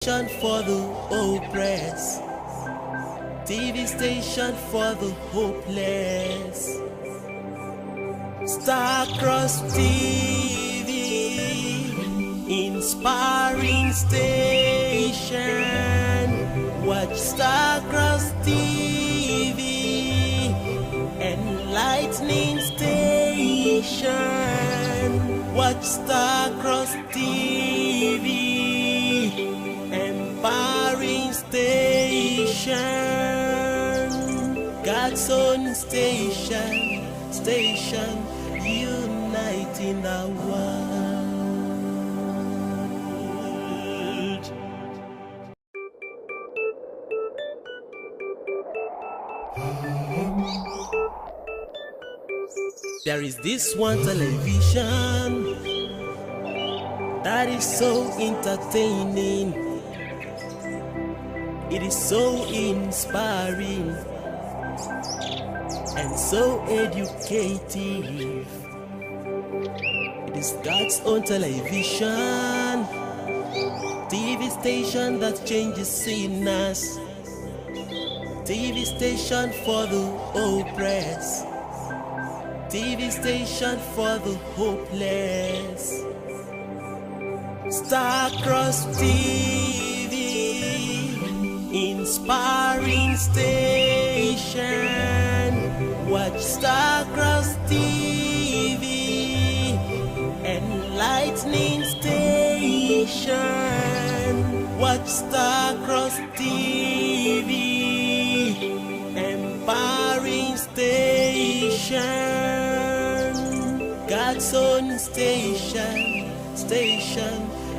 For the oppressed, TV station for the hopeless, Star-Crossed TV, inspiring station. Watch Star-Crossed TV, enlightening station. Watch Star-Crossed TV, empowering station, God's own station, uniting the world. There is this one television that is so entertaining. It is so inspiring and so educative. It is God's own television, TV station that changes sinners, TV station for the oppressed, TV station for the hopeless, Star-Crossed TV, inspiring station. Watch Star-Crossed TV, enlightening station. Watch Star-Crossed TV, empowering station, God's own station,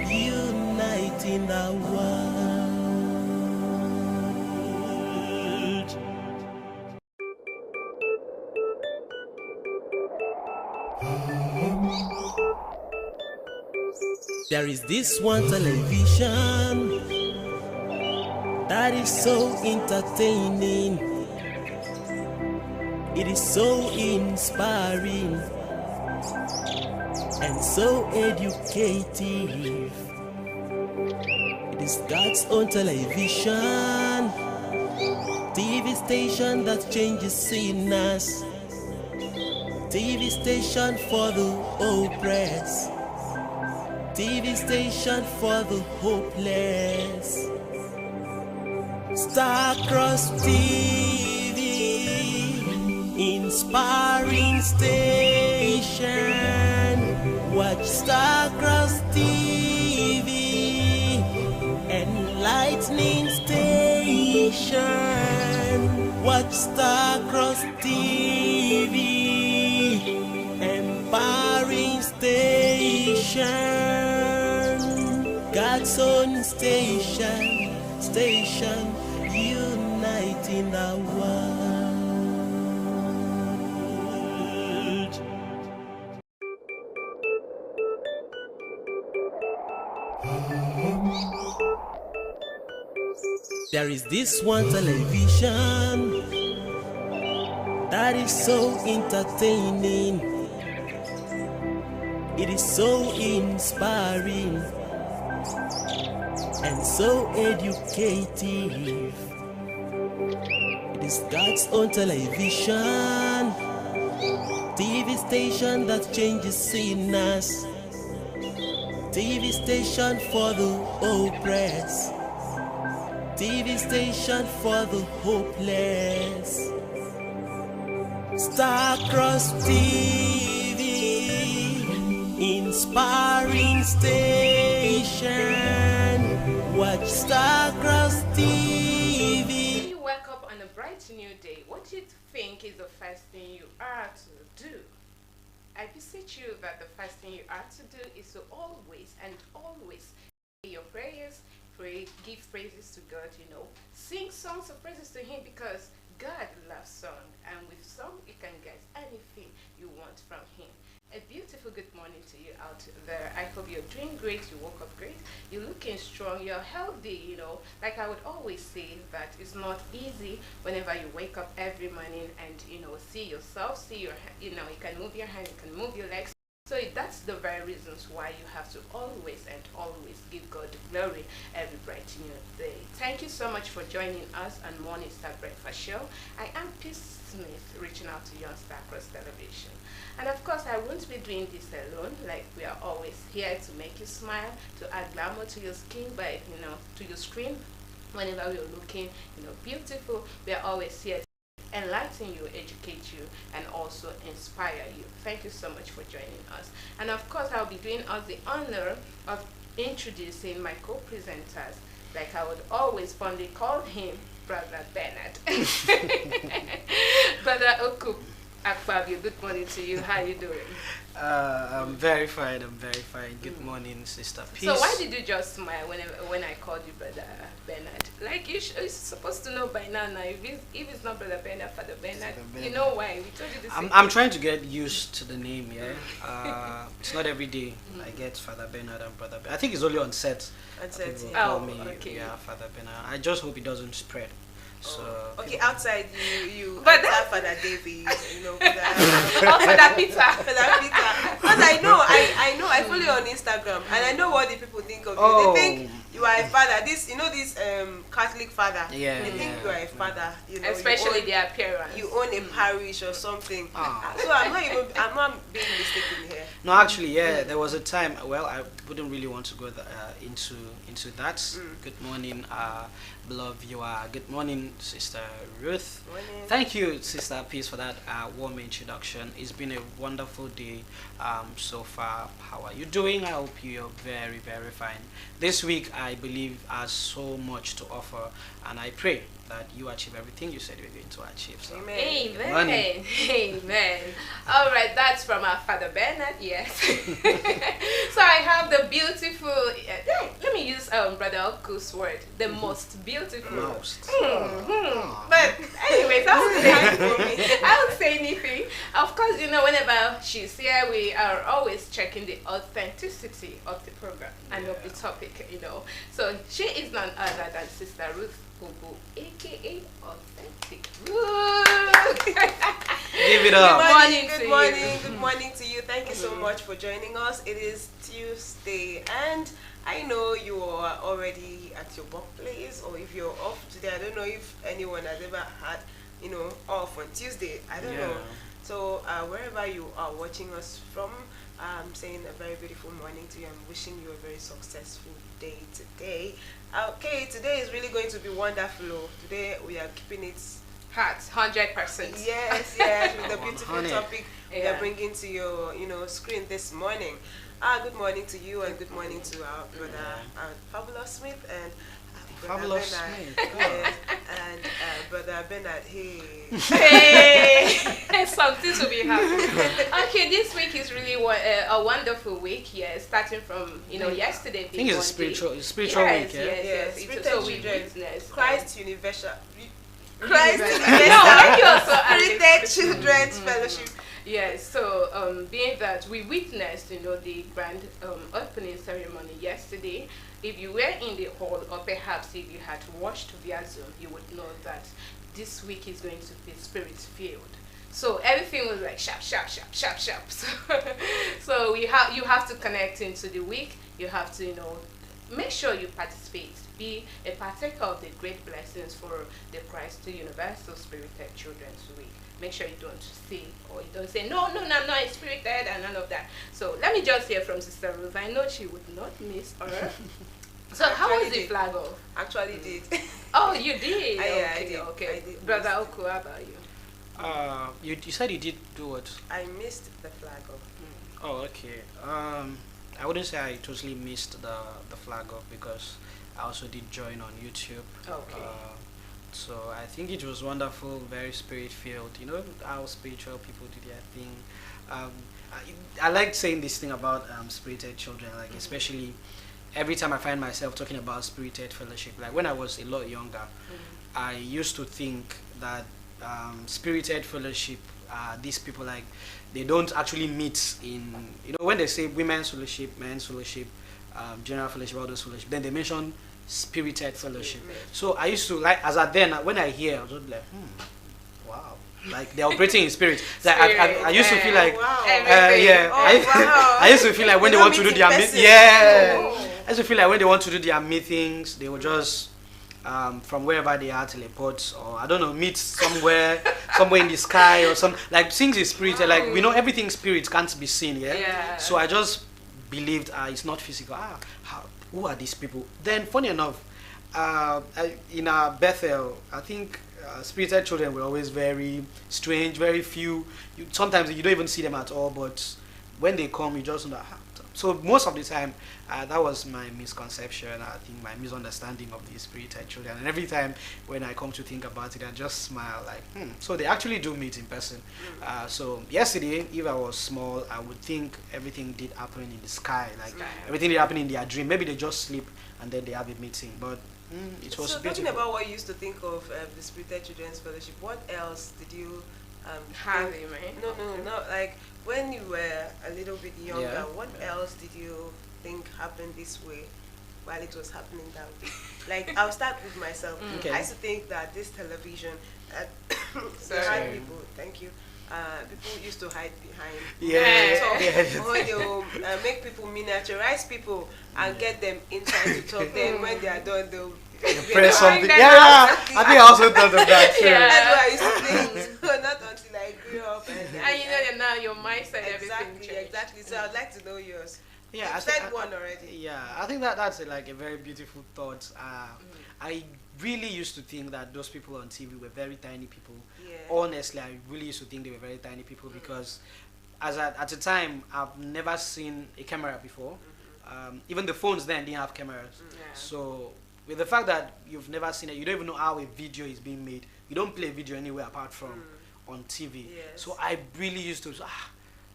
uniting the world. There is this one television that is so entertaining. It is so inspiring and so educative. It is God's own television, TV station that changes sinners, TV station for the oppressed, TV station for the hopeless, Star-Crossed TV, inspiring station. Watch Star-Crossed TV, enlightening station. Watch Star-Crossed TV, empowering station, God's own station, uniting the world. There is this one television that is so entertaining. It is so inspiring and so educative. It is God's own television, TV station that changes sinners, TV station for the oppressed, TV station for the hopeless, Star-Crossed TV, inspiring station. Watch Star-Crossed TV. When you wake up on a bright new day, what do you think is the first thing you are to do? I beseech you that the first thing you are to do is to always say your prayers, give praises to God, sing songs of praises to Him, because God loves song, and with song you can get anything you want from Him. A beautiful good morning to you out there. I hope you're doing great, you woke up great, you're looking strong, you're healthy. Like I would always say, that it's not easy whenever you wake up every morning and see yourself, see your, you can move your hand, you can move your legs, So that's the very reasons why you have to always and always give God the glory every bright new day. Thank you so much for joining us on Morning Star Breakfast Show. I am Peace Smith, reaching out to you on Star Cross Television. And of course, I won't be doing this alone. Like, we are always here to make you smile, to add glamour to your skin, by to your screen. Whenever we are looking, beautiful, we are always here enlighten you, educate you, and also inspire you. Thank you so much for joining us. And of course, I'll be doing us the honor of introducing my co-presenters. Like I would always fondly call him Brother Bernard. Brother Oku Akpabio, good morning to you. How are you doing? I'm very fine. Good morning, Sister Peace. So why did you just smile when I called you Brother Bernard? Like you're supposed to know by now. If it's not Brother Bernard, Father Bernard, you know why? We told you this. I'm trying to get used to the name. Yeah. It's not every day I get Father Bernard and Brother Bernard. I think it's only on set. People call me, okay. Yeah, Father Bernard. I just hope it doesn't spread. So okay, outside you but Father David, or Father Peter. Father Peter. Because I follow you on Instagram and I know what the people think of you. They think you are a father. This Catholic father. Yeah. They think you are a father. Especially their appearance. You own a parish or something. So I'm not being mistaken here. No, actually, yeah, there was a time. Well, I wouldn't really want to go into that. Good morning, beloved viewer. Good morning, Sister Ruth. Morning. Thank you, Sister Peace, for that warm introduction. It's been a wonderful day so far. How are you doing? I hope you're very, very fine. This week, I believe, has so much to offer, and I pray that you achieve everything you said you were going to achieve. So. Amen. Amen. Amen. All right, that's from our Father Bernard. Yes. So I have the beautiful. Let me use Brother Oku's word. The most beautiful. Most. But anyways, I won't say anything. Of course, whenever she's here, we are always checking the authenticity of the program and of the topic. So she is none other than Sister Ruth Obu, aka Authentic. Give it up. Good morning to you. Thank you so much for joining us. It is Tuesday and I know you are already at your workplace, or if you're off today. I don't know if anyone has ever had off on Tuesday. I don't know. So wherever you are watching us from, I'm saying a very beautiful morning to you. I'm wishing you a very successful day today. Okay, today is really going to be wonderful. Today we are keeping it hot, 100%. Yes, with the beautiful topic we are bringing to your screen this morning. Good morning to you and good morning to our brother Fabulous Smith and Fabulous Bernard. Smith. Yes, and brother Bernard. Hey, something to be happy. Okay, this week is really a wonderful week. Yeah, starting from yesterday. I think it's a spiritual week. Yes. So we witnessed Christ Universal. No, when you also Spirited Children's Fellowship. Yes, so being that we witnessed, the grand opening ceremony yesterday, if you were in the hall or perhaps if you had watched via Zoom, you would know that this week is going to be spirit-filled. So everything was like sharp. So you have to connect into the week. You have to, make sure you participate. Be a partaker of the great blessings for the Christ Universal Spirited Children's Week. Make sure you don't say or you don't say no, I'm not spirited and none of that. So let me just hear from Sister Ruth. I know she would not miss her. So how was the flag off? Actually did. Oh, you did? I did. Okay. I did. Brother Oku, how about you? You said you did do what? I missed the flag off. Oh, okay. I wouldn't say I totally missed the flag off because I also did join on YouTube. Okay. So I think it was wonderful, very spirit-filled. You know how spiritual people do their thing. I like saying this thing about spirited children, like especially every time I find myself talking about spirited fellowship. Like when I was a lot younger, I used to think that spirited fellowship, these people like they don't actually meet in when they say women's fellowship, men's fellowship, general fellowship, all those fellowship, then they mention spirited fellowship. So I used to like, as at then when I hear, I was just like, wow. like they're operating in spirit. Like, I used to feel like, Wow. yeah, wow. I used to feel like when They they don't want to do meet in their person. yeah, Oh. I used to feel like when they want to do their meetings, they will just from wherever they are teleport, or I don't know, meet somewhere in the sky or some, like things is spirit. Like we know everything spirit can't be seen. Yeah. So I just believed it's not physical. Who are these people? Then funny enough, in Bethel, I think spirited children were always very strange, very few. Sometimes you don't even see them at all, but when they come, you just know. So most of the time, that was my misconception. I think my misunderstanding of the spirited children. And every time when I come to think about it, I just smile like, So they actually do meet in person. So yesterday, if I was small, I would think everything did happen in the sky, like everything did happen in their dream. Maybe they just sleep and then they have a meeting. But it was So beautiful. talking about what you used to think of the Spirited Children's Fellowship, what else did you Have think- you, man? No, like when you were a little bit younger, Yeah. what else did you think happened this way while it was happening that way? Like, I'll start with myself. Okay. I used to think that this television, Sorry. had people, thank you, people used to hide behind Yeah. talk, Yeah. or they'll make people miniaturize people and get them inside to talk. Then when they are done, they'll Press something. them Yeah, out. I think I also thought of that too. Yeah. That's what I used to think. Not until I grew up. And you know that now your mindset, everything exactly, changed. exactly. So I'd like to know yours. Yeah, You I said think- one already. Yeah, I think that's like a very beautiful thought. I really used to think that those people on TV were very tiny people. Yeah. Honestly, I really used to think they were very tiny people because at the time, I've never seen a camera before. Even the phones then didn't have cameras. Yeah. So with the fact that you've never seen it, you don't even know how a video is being made. You don't play video anywhere apart from on TV. Yes. So I really used to,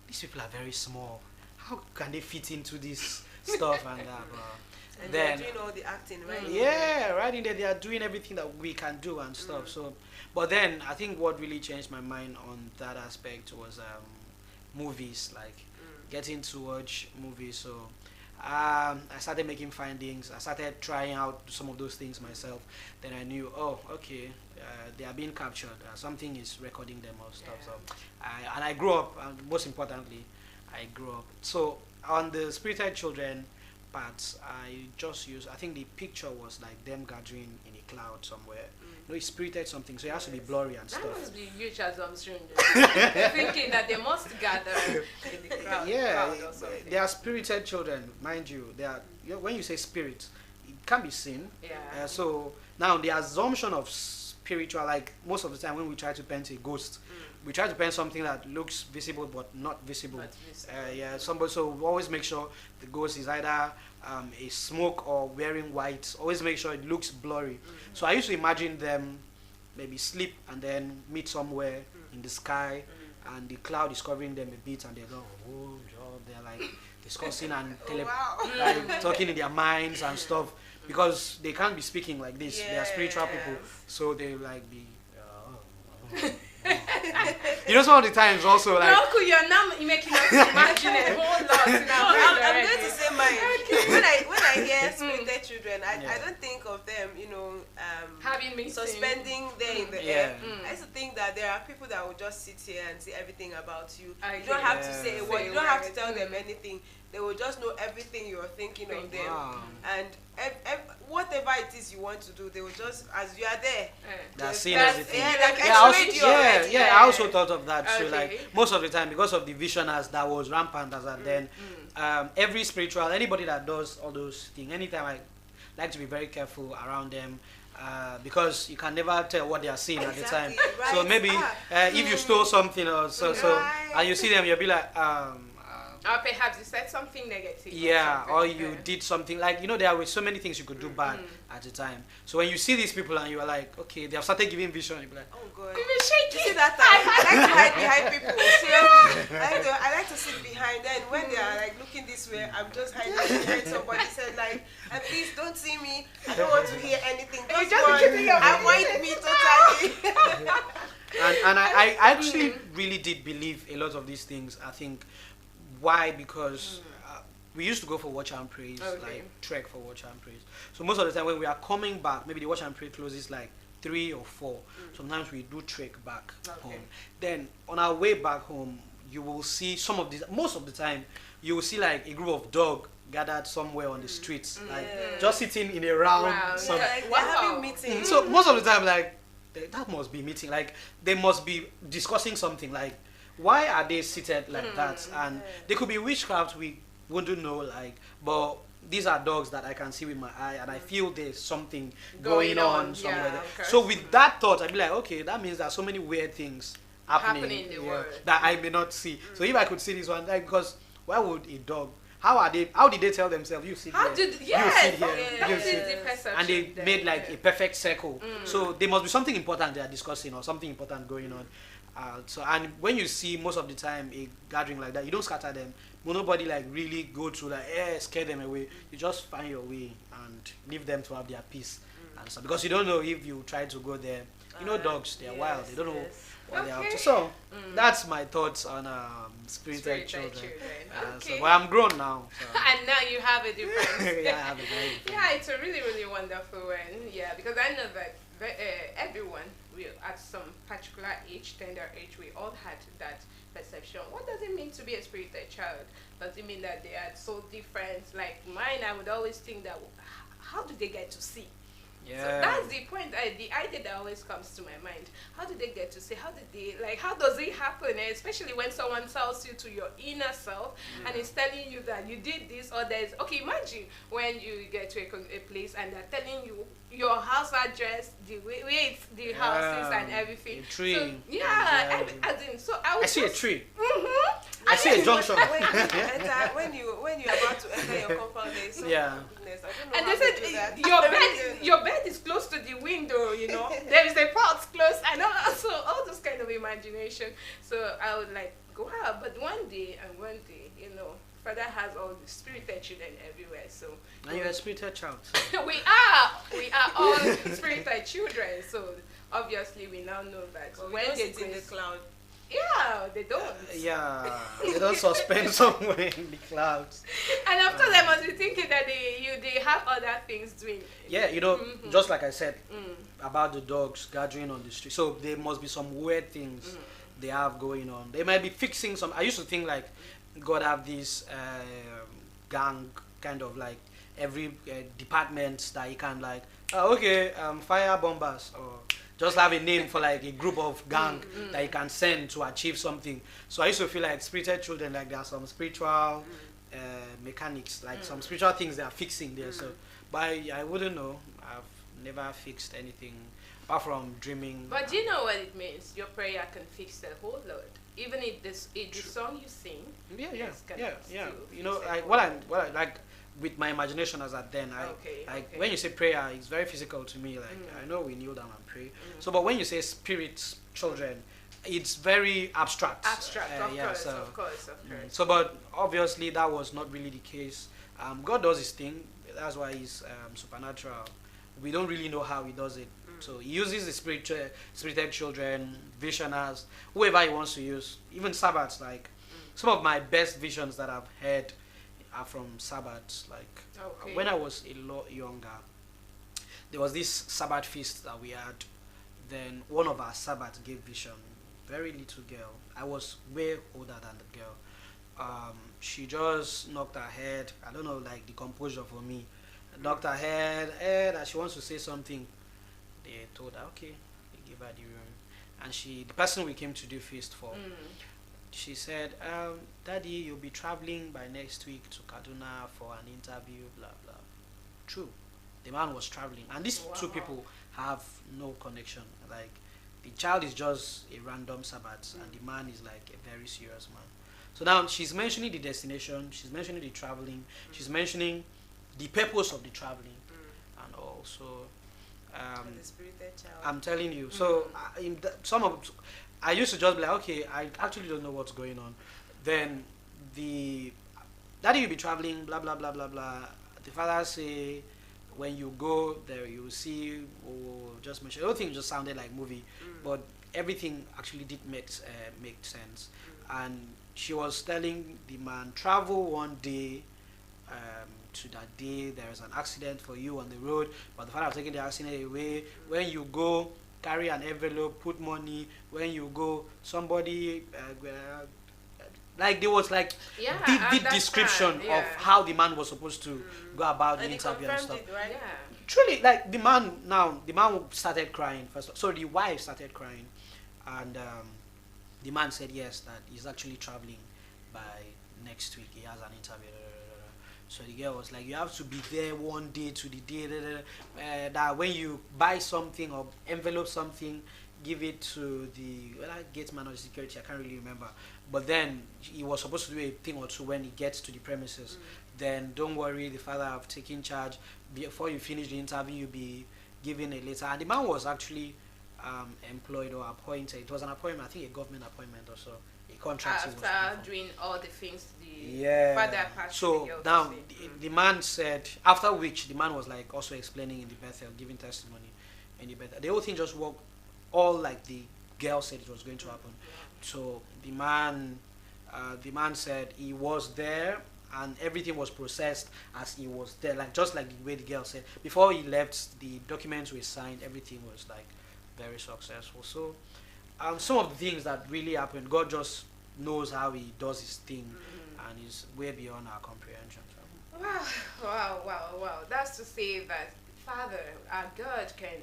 these people are very small. How can they fit into this stuff and that? And Then they're doing all the acting, right? yeah, right in there, they are doing everything that we can do and stuff. So, but then I think what really changed my mind on that aspect was movies, like getting to watch movies. So I started making findings. I started trying out some of those things myself. Then I knew, oh, okay, they are being captured. Something is recording them or stuff. So, I grew up. And most importantly, I grew up. So on the spirited children part, I think the picture was like them gathering in a cloud somewhere. You know, it's spirited something, so it has to be blurry and That stuff. must be huge assumption. Thinking that they must gather in the crowd. Yeah, crowd or something. they are spirited children, mind you. They are. When you say spirit, it can be seen. Yeah. So now the assumption of spiritual, like most of the time when we try to paint a ghost, we try to paint something that looks visible but not visible. Not visible. Yeah, so we always make sure the ghost is either a smoke or wearing white. Always make sure it looks blurry. So I used to imagine them maybe sleep and then meet somewhere in the sky, and the cloud is covering them a bit, and they go, oh, they're like discussing and like talking in their minds and stuff, because they can't be speaking like this. They are spiritual people, so they like be. You know, some of the times also like. No, you're now making us imagine a whole lot in our brain I'm already. going to say mine. When I hear spirited children, I don't think of them, Having meetings. suspending there in the Yeah. air. I used to think that there are people that will just sit here and see everything about you. I You don't have to get say a it. word. You don't have to Say tell words. them anything. They will just know everything you're thinking of them. Wow. And whatever it is you want to do, they will just, as you are there. They're just seeing start- everything. Yeah, like Yeah, I also, X-rayed you already. I also thought of that too. Okay. Like most of the time, because of the vision as that was rampant as at then, every spiritual, anybody that does all those things, anytime I like to be very careful around them. Because you can never tell what they are seeing at the time. Exactly, So right. maybe if you stole something or so, Right. and you see them, you'll be like, Or perhaps you said something negative. yeah, something. or you did something like, there were so many things you could do bad at the time. So when you see these people and you are like, okay, they have started giving vision, you'll be like, Oh God. You be shaking. You see that time? I like to hide behind people. Seriously. I like to sit behind. Then when they are like looking this way, I'm just hiding behind somebody. Said like, and please don't see me. I don't want to hear anything. You Just just one. be keeping your Avoid me totally. and I actually really did believe a lot of these things. I think why, because we used to go for watch and praise, Okay. like trek for watch and praise. So most of the time when we are coming back, maybe the watch and pray closes like 3 or 4. Sometimes we do trek back Okay. home. Then on our way back home, you will see most of the time, you will see like a group of dog gathered somewhere on the streets, like just sitting in a round. Round. some- Yeah. Like, Wow. they're having meetings. So most of the time, like that must be meeting. Like they must be discussing something. Like why are they seated like that? And they could be witchcraft. We wouldn't know. Like, but these are dogs that I can see with my eye, and I feel there's something going on somewhere. yeah, there. of course. So with that thought, I'd be like, okay, that means there's so many weird things Happening in the world. that I may not see. So if I could see this one, like, because why would a dog? How did they tell themselves you sit How here? did you yes? sit here. That you is sit the perception. and they there, made like yeah. a perfect circle. So there must be something important they are discussing or something important going on. So and when you see most of the time a gathering like that, you don't scatter them. Nobody like really go to like scare them away. You just find your way and leave them to have their peace. And so because you don't know if you try to go there. You know dogs, they are wild. They don't know what they are up to. Okay. So that's my thoughts on spirited Spirited children. Okay. But I'm grown now. So. And now you have a difference. Yeah, I have a very different- Yeah, it's a really, really wonderful one. Yeah, because I know that everyone will, at some particular age, tender age, we all had that perception. What does it mean to be a spirited child? Does it mean that they are so different? Like mine, I would always think that, how do they get to see? So Yeah. that's the point, the idea that always comes to my mind. How did they get to see? How did they, like, how does it happen? And especially when someone tells you to your inner self and is telling you that you did this or there's, okay, imagine when you get to a place and they're telling you your house address, the way it's, the houses and everything. A tree. So, yeah, Yeah. as in, so I I was see a tree. Mm-hmm. I see a junction. when you're about to enter your compound, there is so Yeah. goodness. I don't know And how they to do that. said your bed is close to the window, you know. There is a pot close, and also all those kind of imagination. So I would like go out, but one day, you know, Father has all the spirited children everywhere. So And you're a spirited child. we are all spirited children. So obviously we now know that But we when don't they sit in the go, cloud. yeah, they don't. Yeah. They don't suspend somewhere in the clouds. And after they must be thinking that they have other things doing. Yeah, you know, just like I said Mm. about the dogs gathering on the street. So there must be some weird things they have going on. They might be fixing some. I used to think like God have this gang kind of like every department that you can like fire bombers or just have a name for like a group of gang that you can send to achieve something. So I used to feel like spirited children, like there are some spiritual mechanics, like some spiritual things they are fixing there. So, but I wouldn't know. I've never fixed anything apart from dreaming. But do you know what it means? Your prayer can fix the whole load. Even if the song you sing, Yeah. still You know, fix like the what I like with my imagination as at then. Okay, Like okay. when you say prayer, it's very physical to me. Like I know we kneel down and pray. So, but when you say spirits, children, it's very abstract. abstract, of Yeah, course, so, of course, of course. so, but obviously that was not really the case. God does his thing. That's why he's supernatural. We don't really know how he does it. So he uses the spirited children, visioners, whoever he wants to use. Even Sabbaths, like some of my best visions that I've had are from Sabbaths. Like Okay. when I was a lot younger, there was this Sabbath feast that we had. Then one of our Sabbaths gave vision. Very little girl. I was way older than the girl. She just knocked her head. I don't know, like the composure for me. Knocked her head, that she wants to say something. They told her, okay, they give her the room. And the person we came to do feast for, she said, Daddy, you'll be traveling by next week to Kaduna for an interview, blah, blah. True. The man was traveling. And these two people have no connection. Like, the child is just a random Sabbath, and the man is like a very serious man. So now she's mentioning the destination, she's mentioning the traveling, she's mentioning the purpose of the traveling, and also And the spirited child. I'm telling you. So I used to just be like, okay, I actually don't know what's going on. Then the daddy will be traveling, blah blah blah blah blah. The father say, when you go there, you will see. Or just mention. Everything just sounded like movie, but everything actually did make sense. And she was telling the man, travel one day, to that day. There is an accident for you on the road, but the father have taken the accident away. When you go, carry an envelope, put money. When you go, somebody like there was like Yeah, I vivid understand, description yeah. of how the man was supposed to go about the And he interview and confirmed stuff. it, right? Yeah. Truly, like the man started crying first. So the wife started crying, and the man said yes, that he's actually traveling by next week. He has an interview. So the girl was like, you have to be there one day to the day. That when you buy something or envelope something, give it to the gate man or the security. I can't really remember. But then he was supposed to do a thing or two when he gets to the premises. Then don't worry, the father have taken charge. Before you finish the interview, you'll be given a letter. And the man was actually employed or appointed. It was an appointment, I think a government appointment or so. A contract. he was looking After for. doing all the things the Yeah. father passed to the So girl to now say. the man said, after which the man was like also explaining in the Bethel, giving testimony in the Bethel. The whole thing just worked all like the girl said it was going to happen. So the man said he was there and everything was processed as he was there, like just like the way the girl said. Before he left, the documents were signed. Everything was like very successful. So some of the things that really happened, God just knows how He does His thing, and is way beyond our comprehension. So. Wow. That's to say that Father, our God, can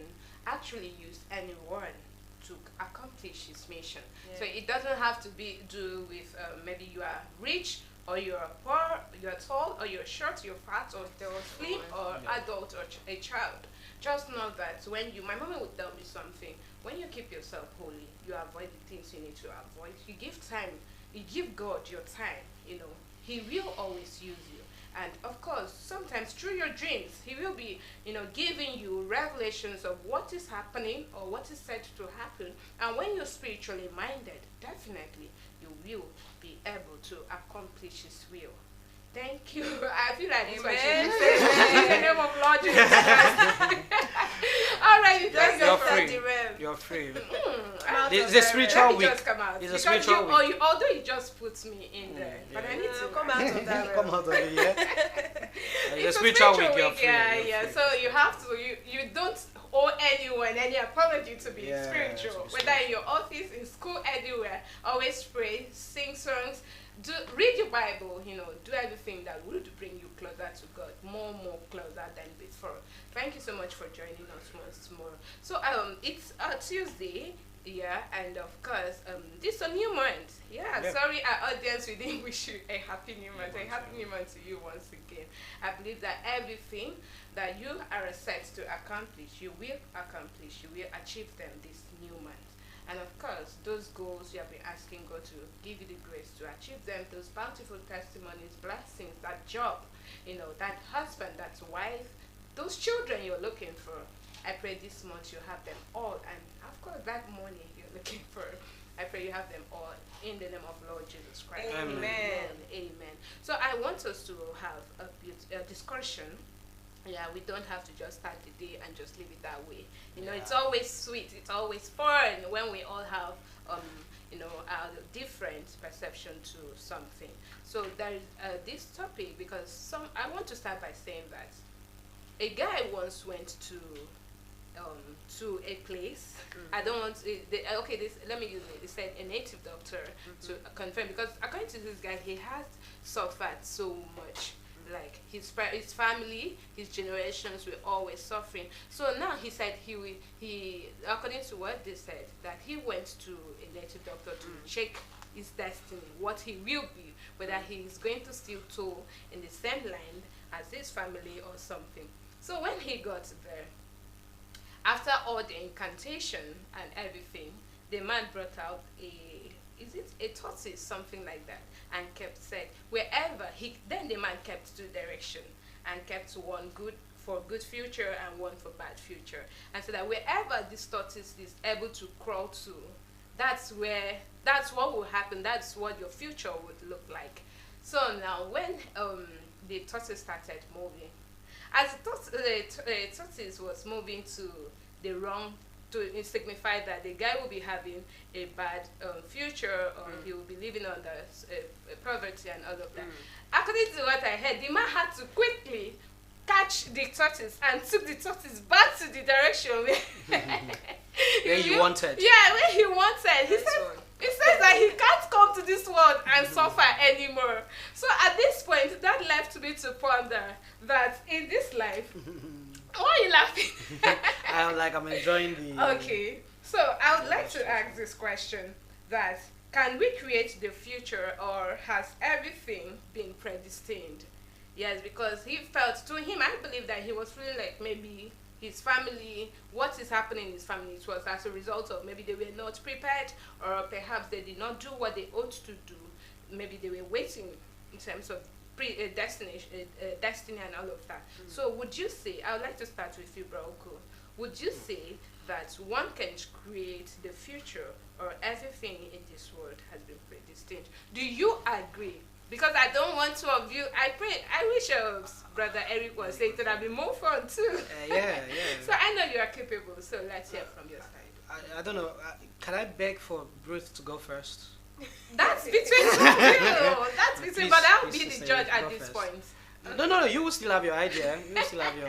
actually use anyone to accomplish His mission. Yeah. So it doesn't have to be do with maybe you are rich or you're poor, you're tall or you're short, you're fat or slim or Yeah. adult or a child. Just know that when my mama would tell me something, when you keep yourself holy, you avoid the things you need to avoid. You give time, you give God your time, He will always use you. And of course, sometimes through your dreams, He will be, giving you revelations of what is happening or what is said to happen. And when you're spiritually minded, definitely you will be able to accomplish His will. Thank you. I feel like this one should Amen. be said in the name of Lord Jesus Christ. All right, you thank Just You're God. enter free. the realm. You're free. Out It's of the the spiritual Let me week. just come out. It's a Because spiritual week. although you just put me in there, but I need to Come out of that Come realm. out of it, yeah. It's a a spiritual week. You're free. yeah, you're yeah. free. So you have to, you don't owe anyone any apology to be Yeah, spiritual. to be Whether in your office, in school, anywhere, always pray, sing songs, read your Bible. Do everything that would bring you closer to God, more closer than before. Thank you so much for joining us once more. So it's Tuesday. Yeah, and of course, this is a new month. Yeah, Yeah. sorry, our audience, we didn't wish you a happy new month. A happy new month to you once again. I believe that everything that you are set to accomplish, you will accomplish, you will achieve them this new month. And of course, those goals you have been asking God to give you the grace to achieve them, those bountiful testimonies, blessings, that job, that husband, that wife, those children you're looking for. I pray this month you have them all, and of course that money you're looking for, I pray you have them all in the name of Lord Jesus Christ. Amen. Amen. So I want us to have a discussion. Yeah, we don't have to just start the day and just leave it that way. It's always sweet, it's always fun when we all have our different perception to something. So there is this topic, because I want to start by saying that a guy once went to a place. I don't want to, let me use it. They said a native doctor to confirm, because according to this guy, he has suffered so much. Like his family, his generations were always suffering. So now he said he according to what they said, that he went to a native doctor to check his destiny, what he will be, whether he is going to still toil in the same land as his family or something. So when he got there, after all the incantation and everything, the man brought out a tortoise, something like that, and kept said wherever then the man kept two direction and kept one good for good future and one for bad future, and so that wherever this tortoise is able to crawl to, that's what will happen, that's what your future would look like. So now when the tortoise started moving, as the tortoise was moving to the wrong to signify that the guy will be having a bad future, or he will be living under poverty and all of that. According to what I heard, the man had to quickly catch the tortoise and took the tortoise back to the direction Where he wanted. Yeah, where he wanted. He says that he can't come to this world and suffer anymore. So at this point, that left me to ponder that in this life, why are you laughing? I'm enjoying the. Okay, so I would like to ask this question: that can we create the future, or has everything been predestined? Yes, because he felt, to him, I believe that he was feeling like maybe his family, what is happening in his family, it was as a result of maybe they were not prepared, or perhaps they did not do what they ought to do. Maybe they were waiting in terms of destiny and all of that. So would you say, I would like to start with you, Brauko, would you say that one can create the future, or everything in this world has been predestined? Do you agree? Because I don't want two of you. I wish Brother Eric was saying that I'd be more fun too. Yeah. So I know you are capable. So let's hear from your side. I don't know. Can I beg for Ruth to go first? That's between two of you. That's between. Please, But I'll be please the say judge go at this first. point. No. You will still have your idea. You will still have your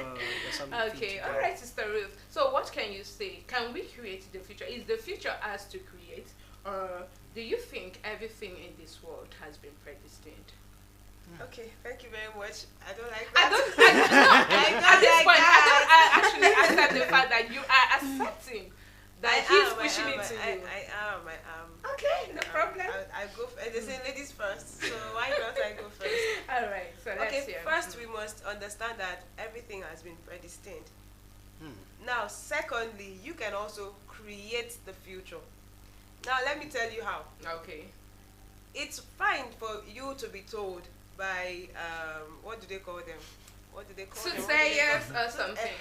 something. Okay. All right, Sister Ruth. So what can you say? Can we create the future? Is the future us to create, or do you think everything in this world has been predestined? Okay, thank you very much. I don't like I that. don't. At this like point, that. I actually accept the fact that you are accepting that he's pushing it to you. I am. Okay, no problem. I go. They say ladies first, so why not I go first? All right. So let's Okay, hear. first we must understand that everything has been predestined. Now, secondly, you can also create the future. Now, let me tell you how. Okay. It's fine for you to be told by what do they call them? What do they call them? Soothsayers or something.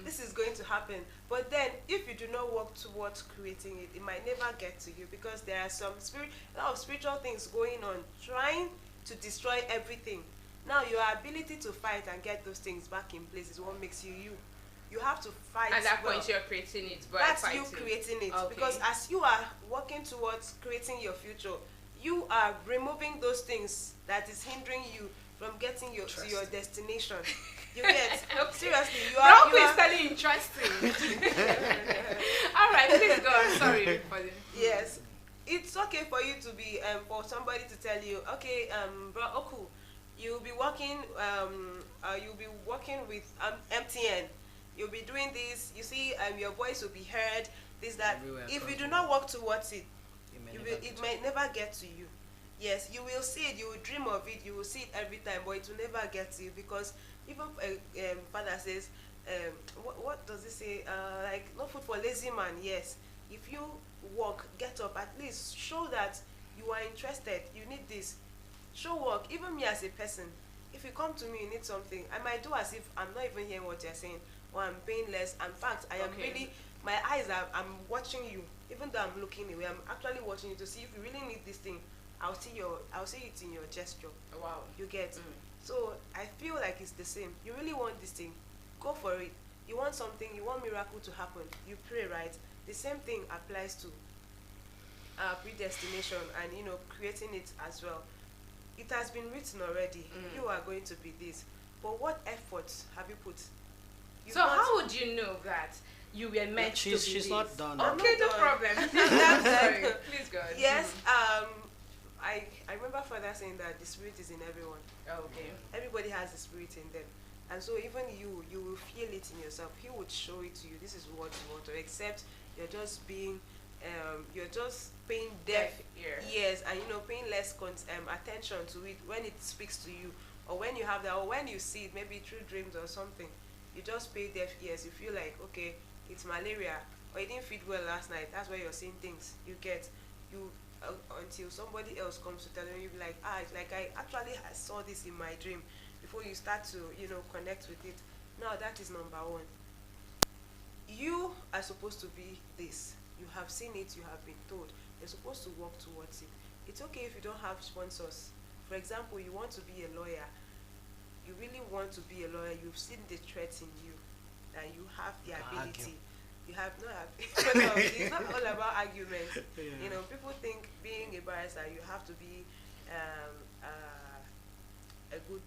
This is going to happen. But then, if you do not work towards creating it, it might never get to you, because there are a lot of spiritual things going on, trying to destroy everything. Now, your ability to fight and get those things back in place is what makes you you. You have to fight. At that well. point, you're creating it. By That's fighting. you creating it. Okay. Because as you are working towards creating your future, you are removing those things that is hindering you from getting to your destination. You get seriously. You are. Don't be studying interesting. All right, please go on. Sorry for the. Yes, it's okay for you to be for somebody to tell you, okay, bro, Oku, you'll be working with MTN. You'll be doing this. You see, your voice will be heard. This, that. Everywhere If you do across not work towards it, it it might never get to you. Yes, you will see it. You will dream of it. You will see it every time, but it will never get to you, because even Father says, what does it say? Like, no food for lazy man. Yes, if you work, get up. At least show that you are interested. You need this. Show work. Even me as a person, if you come to me, you need something, I might do as if I'm not even hearing what you're saying, or I'm paying less. In fact, I am really, my eyes are, I'm watching you. Even though I'm looking away, I'm actually watching you to see if you really need this thing. I'll see it in your gesture. Wow. You get. So I feel like it's the same. You really want this thing, go for it. You want something, you want miracle to happen, you pray, right? The same thing applies to predestination and creating it as well. It has been written already. You are going to be this. But what efforts have you put? So how would you know that you were meant to be She's this? not done. Okay, no done. problem. Sorry. Please go on. Yes. I remember Father saying that the Spirit is in everyone. Okay. Everybody has the Spirit in them. And so even you will feel it in yourself. He would show it to you. This is what you want to, except you're just being, you're just paying deaf ear. ears, and paying less attention to it when it speaks to you, or when you have that, or when you see it, maybe through dreams or something. You just pay deaf ears. You feel like, okay, it's malaria, or you didn't feed well last night. That's why you're seeing things. You get, until somebody else comes to tell you, you'll be like, it's like I actually saw this in my dream, before you start to, connect with it. Now that is number one. You are supposed to be this. You have seen it, you have been told. You're supposed to work towards it. It's okay if you don't have sponsors. For example, you want to be a lawyer. You really want to be a lawyer. You've seen the threats in you, and you have the ability. you have no it's not all about arguments. Yeah. You know, people think being a barrister you have to be a good,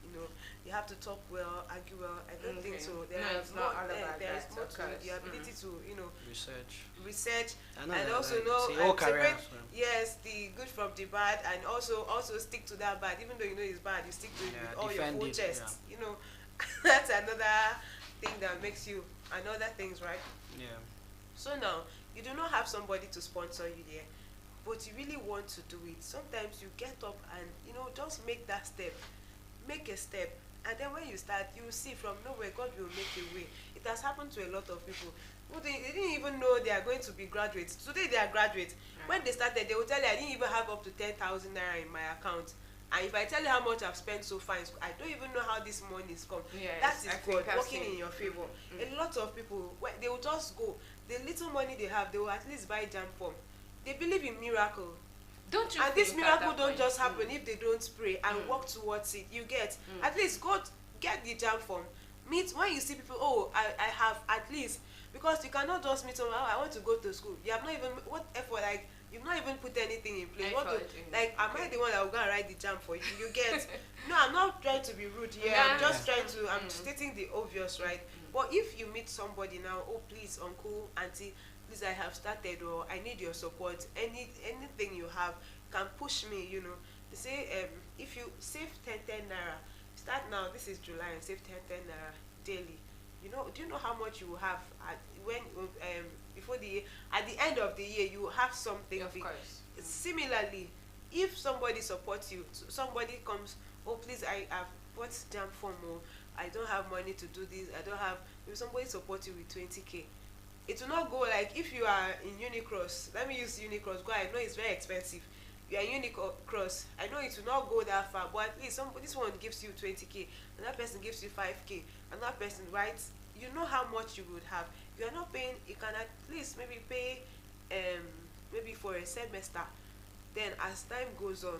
you know, you have to talk well, argue well. I don't think Okay. so. There No, are it's not more, all about there is that, more of to it. course. The ability to, you know, Research. research I know and that, also like, know see, all and career separate, as well. yes, the good from the bad, and also stick to that bad. Even though you know it's bad, you stick to it Yeah, with all your defend full it, chest. You know, that's another thing that makes you another things, right? Yeah. So now you do not have somebody to sponsor you there, but you really want to do it. Sometimes you get up and you know just make that step, make a step, and then when you start, you will see from nowhere God will make a way. It has happened to a lot of people who they didn't even know they are going to be graduates. Today they are graduates. When they started, they will tell you I didn't even have up to 10,000 naira in my account. And if I tell you how much I've spent so far in school, I don't even know how this money is come. Yes, That is I think God I've working seen. in your favor. A lot of people, they will just go. The little money they have, they will at least buy jam form. They believe in miracle. Don't you And think this at miracle that don't point- just happen if they don't pray and work towards it. You get at least go get the jam form. Meet when you see people. Oh, I have at least, because you cannot just meet someone. Oh, I want to go to school. You have not even what effort, like you've not even put anything in place. What to, Effort in- like am I the one that will go and write the jam for you? You get no. I'm not trying to be rude here. Yeah. I'm just trying to. I'm stating the obvious, right? But if you meet somebody now, oh please, uncle, auntie, please, I have started, or I need your support. Anything you have can push me. You know, they say if you save 10 naira, start now. This is July and save 10 naira daily. You know, do you know how much you will have when before the year, at the end of the year you will have something Of big. course. Similarly, if somebody supports you, somebody comes, oh please, I have bought jam form, or I don't have money to do this, I don't have. If somebody supports you with 20k, it will not go like if you are in Unicross. Let me use Unicross. Go, I know it's very expensive. You are in Unicross. I know it will not go that far, but at least this one gives you 20k, another person gives you 5k, another person, right? You know how much you would have. You are not paying. You can at least maybe pay, maybe for a semester. Then as time goes on,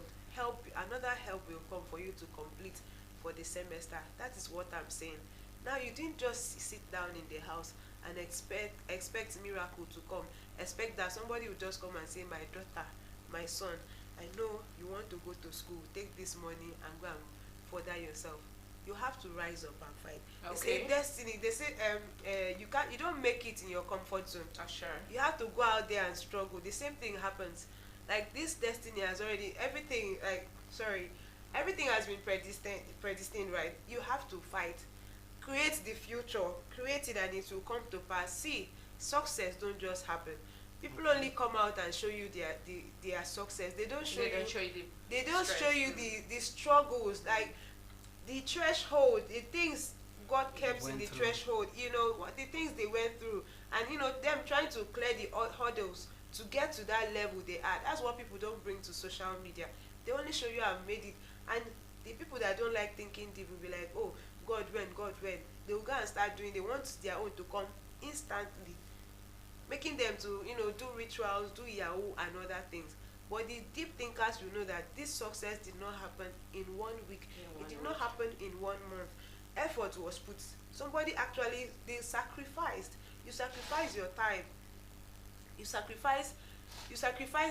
another help will come for you to complete for the semester. That is what I'm saying. Now you didn't just sit down in the house and expect miracle to come. Expect that somebody will just come and say, my daughter, my son, I know you want to go to school, take this money and go and further yourself. You have to rise up and fight. Okay. They say destiny. They say you don't make it in your comfort zone. Oh, sure. You have to go out there and struggle. The same thing happens. Like this destiny has already everything has been predestined, right? You have to fight. Create the future. Create it and it will come to pass. See, success don't just happen. People only come out and show you their success. They don't show They you don't show you the they don't stress. show you the struggles, like the threshold, the things God kept in went the through. threshold, you know, what the things they went through, and you know, them trying to clear the hurdles to get to that level they are. That's what people don't bring to social media. They only show you have made it, and the people that don't like thinking deep will be like, oh, God when. They will go and start doing, they want their own to come instantly, making them to, you know, do rituals, do Yahoo and other things. But the deep thinkers will know that this success did not happen in 1 week. It did not happen in 1 month. Effort was put. Somebody actually, they sacrificed. You sacrifice your time. You sacrifice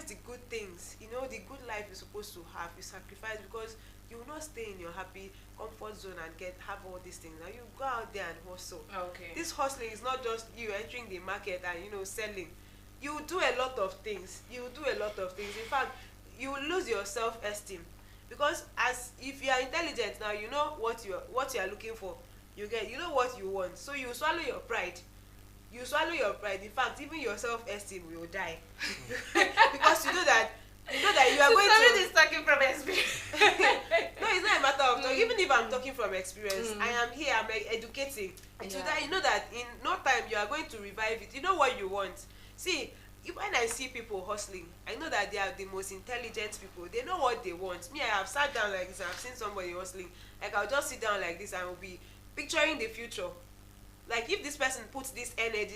the good things. You know, the good life you're supposed to have. You sacrifice because you will not stay in your happy comfort zone and have all these things. Now you go out there and hustle. Okay. This hustling is not just you entering the market and, you know, selling. You do a lot of things. In fact, you will lose your self-esteem, because if you are intelligent now, you know what you are looking for. You know what you want. So you swallow your pride. In fact, even your self-esteem will die because you know that you are going to. Somebody is talking from experience. No, it's not a matter of talking. Even if I'm talking from experience, I am here. I'm educating. Yeah. So that you know that in no time you are going to revive it. You know what you want. See, when I see people hustling, I know that they are the most intelligent people. They know what they want. Me, I have sat down like this. I've seen somebody hustling. Like I'll just sit down like this and will be picturing the future. Like if this person puts this energy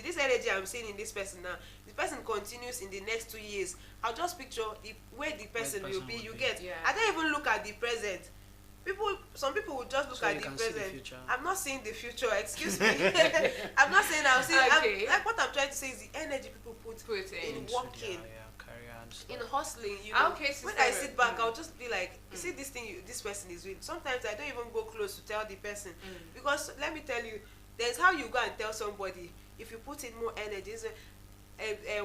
I'm seeing in this person now, this person continues in the next 2 years, I'll just picture where the person will be. You get. Yeah. I don't even look at the present. some people will just look So at you the can see the present. future. I'm not seeing the future. Excuse me. I'm not saying I'll see. Okay. Like what I'm trying to say is the energy people put Put in. in Into working, their career and stuff. in hustling. You know, Okay, when sister, I sit back, mm. I'll just be like, you see this thing this person is doing. Sometimes I don't even go close to tell the person because let me tell you, there's how you go and tell somebody if you put in more energy.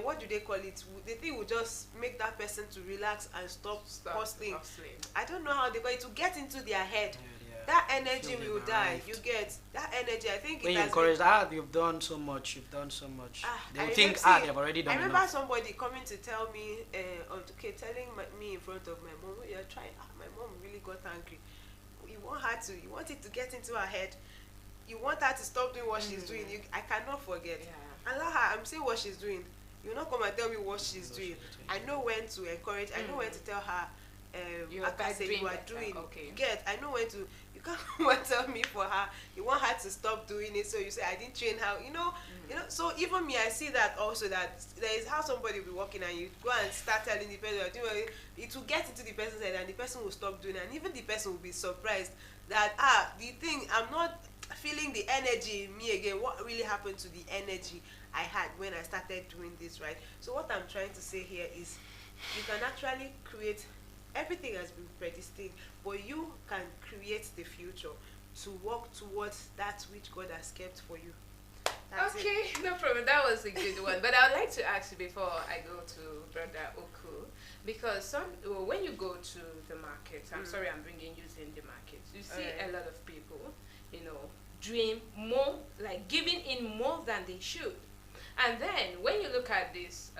What do they call it? The thing will just make that person to relax and stop hustling. I don't know how they call it, to get into their head. Yeah. That energy Feel will they've die. arrived. You get that energy. I think When it you has encourage that, you've done so much, I they'll think, remember- they've already done I remember enough. somebody coming to tell me, telling me in front of my mom, you're trying. My mom really got angry. You want it to get into her head. You want her to stop doing what she's doing. I cannot forget. Yeah. Allow her. I'm saying what she's doing. You not come and tell me what she's What doing. she's doing. I know when to encourage. I know when to tell her. You Like I are said, doing you are better, doing. okay. You get. I know when to. You can't come and tell me for her. You want her to stop doing it, so you say I didn't train her. You know. So even me, I see that also, that there is how somebody will be working and you go and start telling the person, it will get into the person's head and the person will stop doing it, and even the person will be surprised that the thing, I'm not feeling the energy in me again. What really happened to the energy I had when I started doing this, right? So what I'm trying to say here is you can actually create, everything has been predestined, but you can create the future to work towards that which God has kept for you. That's it. Okay, no problem. That was a good one. But I would like to ask you before I go to Brother Oku, because when you go to the market, I'm sorry I'm bringing you in the market, you see a lot of people, doing more, like giving in more than they should. And then when you look at this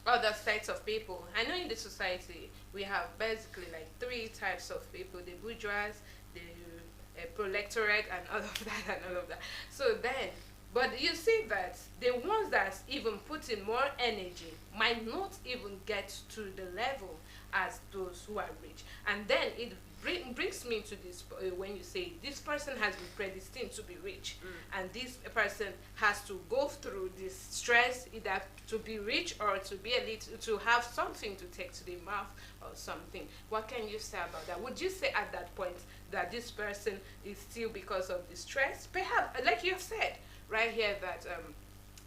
other sets of people, I know in the society we have basically like 3 types of people: the bourgeois, the proletariat, and all of that. So then, but you see that the ones that even put in more energy might not even get to the level as those who are rich. And then it brings me to this, when you say this person has been predestined to be rich, and this person has to go through this stress either to be rich or to be to have something to take to the mouth or something. What can you say about that? Would you say at that point that this person is still because of the stress? Perhaps, like you have said right here, that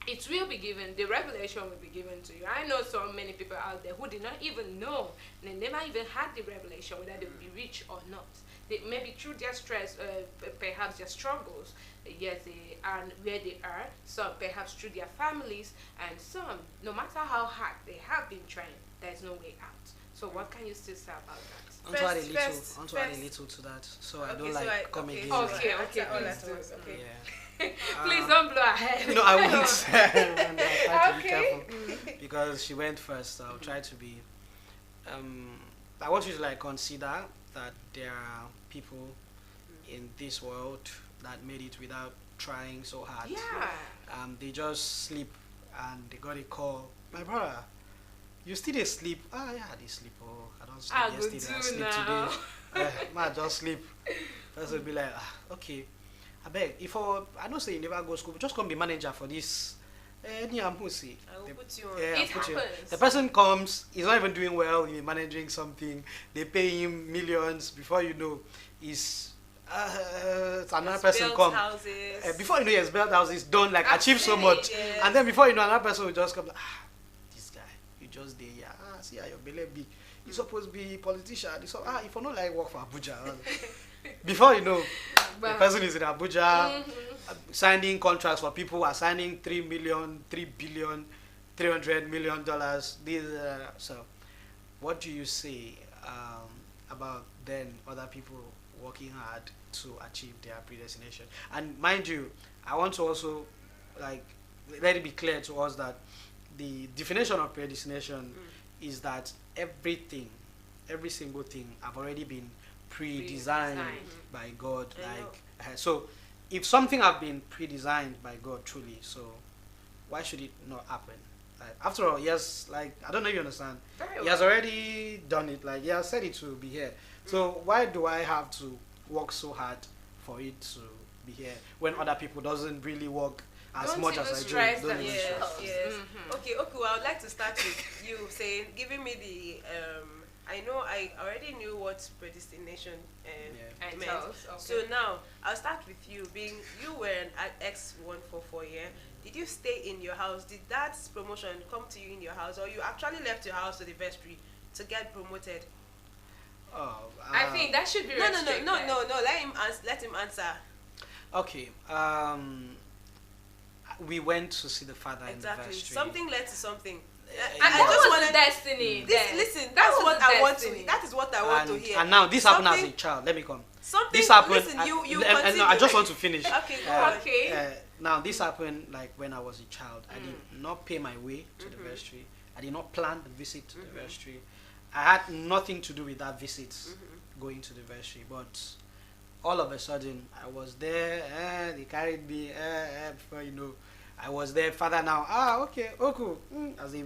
it will be given, the revelation will be given to you. I know so many people out there who did not even know, they never even had the revelation whether they would be rich or not. They, maybe through their stress, perhaps their struggles, yes, they are where they are. Some perhaps through their families, and some, no matter how hard they have been trying, there's no way out. So what can you still say about that? I want to add a little to that, so I don't like coming in. Okay, please do. okay. Yeah. Please don't blow ahead. No, I won't. And I'll try to be Okay. careful because she went first. I'll try to be. I want you to consider that there are people in this world that made it without trying so hard. Yeah. They just sleep and they got a call. My brother, you still dey sleep? Ah, yeah, they sleep. Oh, I don't sleep I go yesterday. I do sleep now. today. Man, just sleep. Person will be like, okay. I beg, I don't say you never go school, but just come be manager for this. Any pussy. I will put you on. Yeah, It put you- happens. The person comes, he's not even doing well, he's managing something, they pay him millions, before you know, it's another person Built come. houses. Before you know he has built houses, done, achieve so Absolutely, much. yes. And then before you know, another person will just come, this guy, you just there, yeah, see how your belly be. You're supposed to be politician. If you not work for Abuja. Before you know, the person is in Abuja, signing contracts for people who are signing $3 billion, $300 million. So, what do you say about then other people working hard to achieve their predestination? And mind you, I want to also let it be clear to us that the definition of predestination is that every single thing have already been pre-designed by God. So if something have been pre-designed by God truly, so why should it not happen? After all, yes, I don't know if you understand. He has already done it. He has said it to be here. So why do I have to work so hard for it to be here when other people doesn't really work as much as I do? Don't even stress. Yes. Okay, well, I would like to start with you saying, giving me the I know I already knew what predestination Yeah. meant. Entails, So okay. now I'll start with you. Being you were an X144, yeah. Did you stay in your house? Did that promotion come to you in your house, or you actually left your house to the vestry to get promoted? Oh, I think that should be No. restricted. Let him answer. Okay. We went to see the father in the Exactly. vestry. Something led to something. And I that just was wanted the destiny. this. then. Listen, That that's was what the I want to. destiny. That is what I want to hear. And now this happened as a Something- child. Let me come. Something. This happened. Listen, you no, I just continue. want to finish. Okay, go Uh, on. Okay. Now this happened like when I was a child. I did not pay my way to the vestry. I did not plan the visit to the vestry. I had nothing to do with that visit, going to the vestry. But all of a sudden, I was there. They carried me. Before you know, I was there. Father now. Okay, cool. As if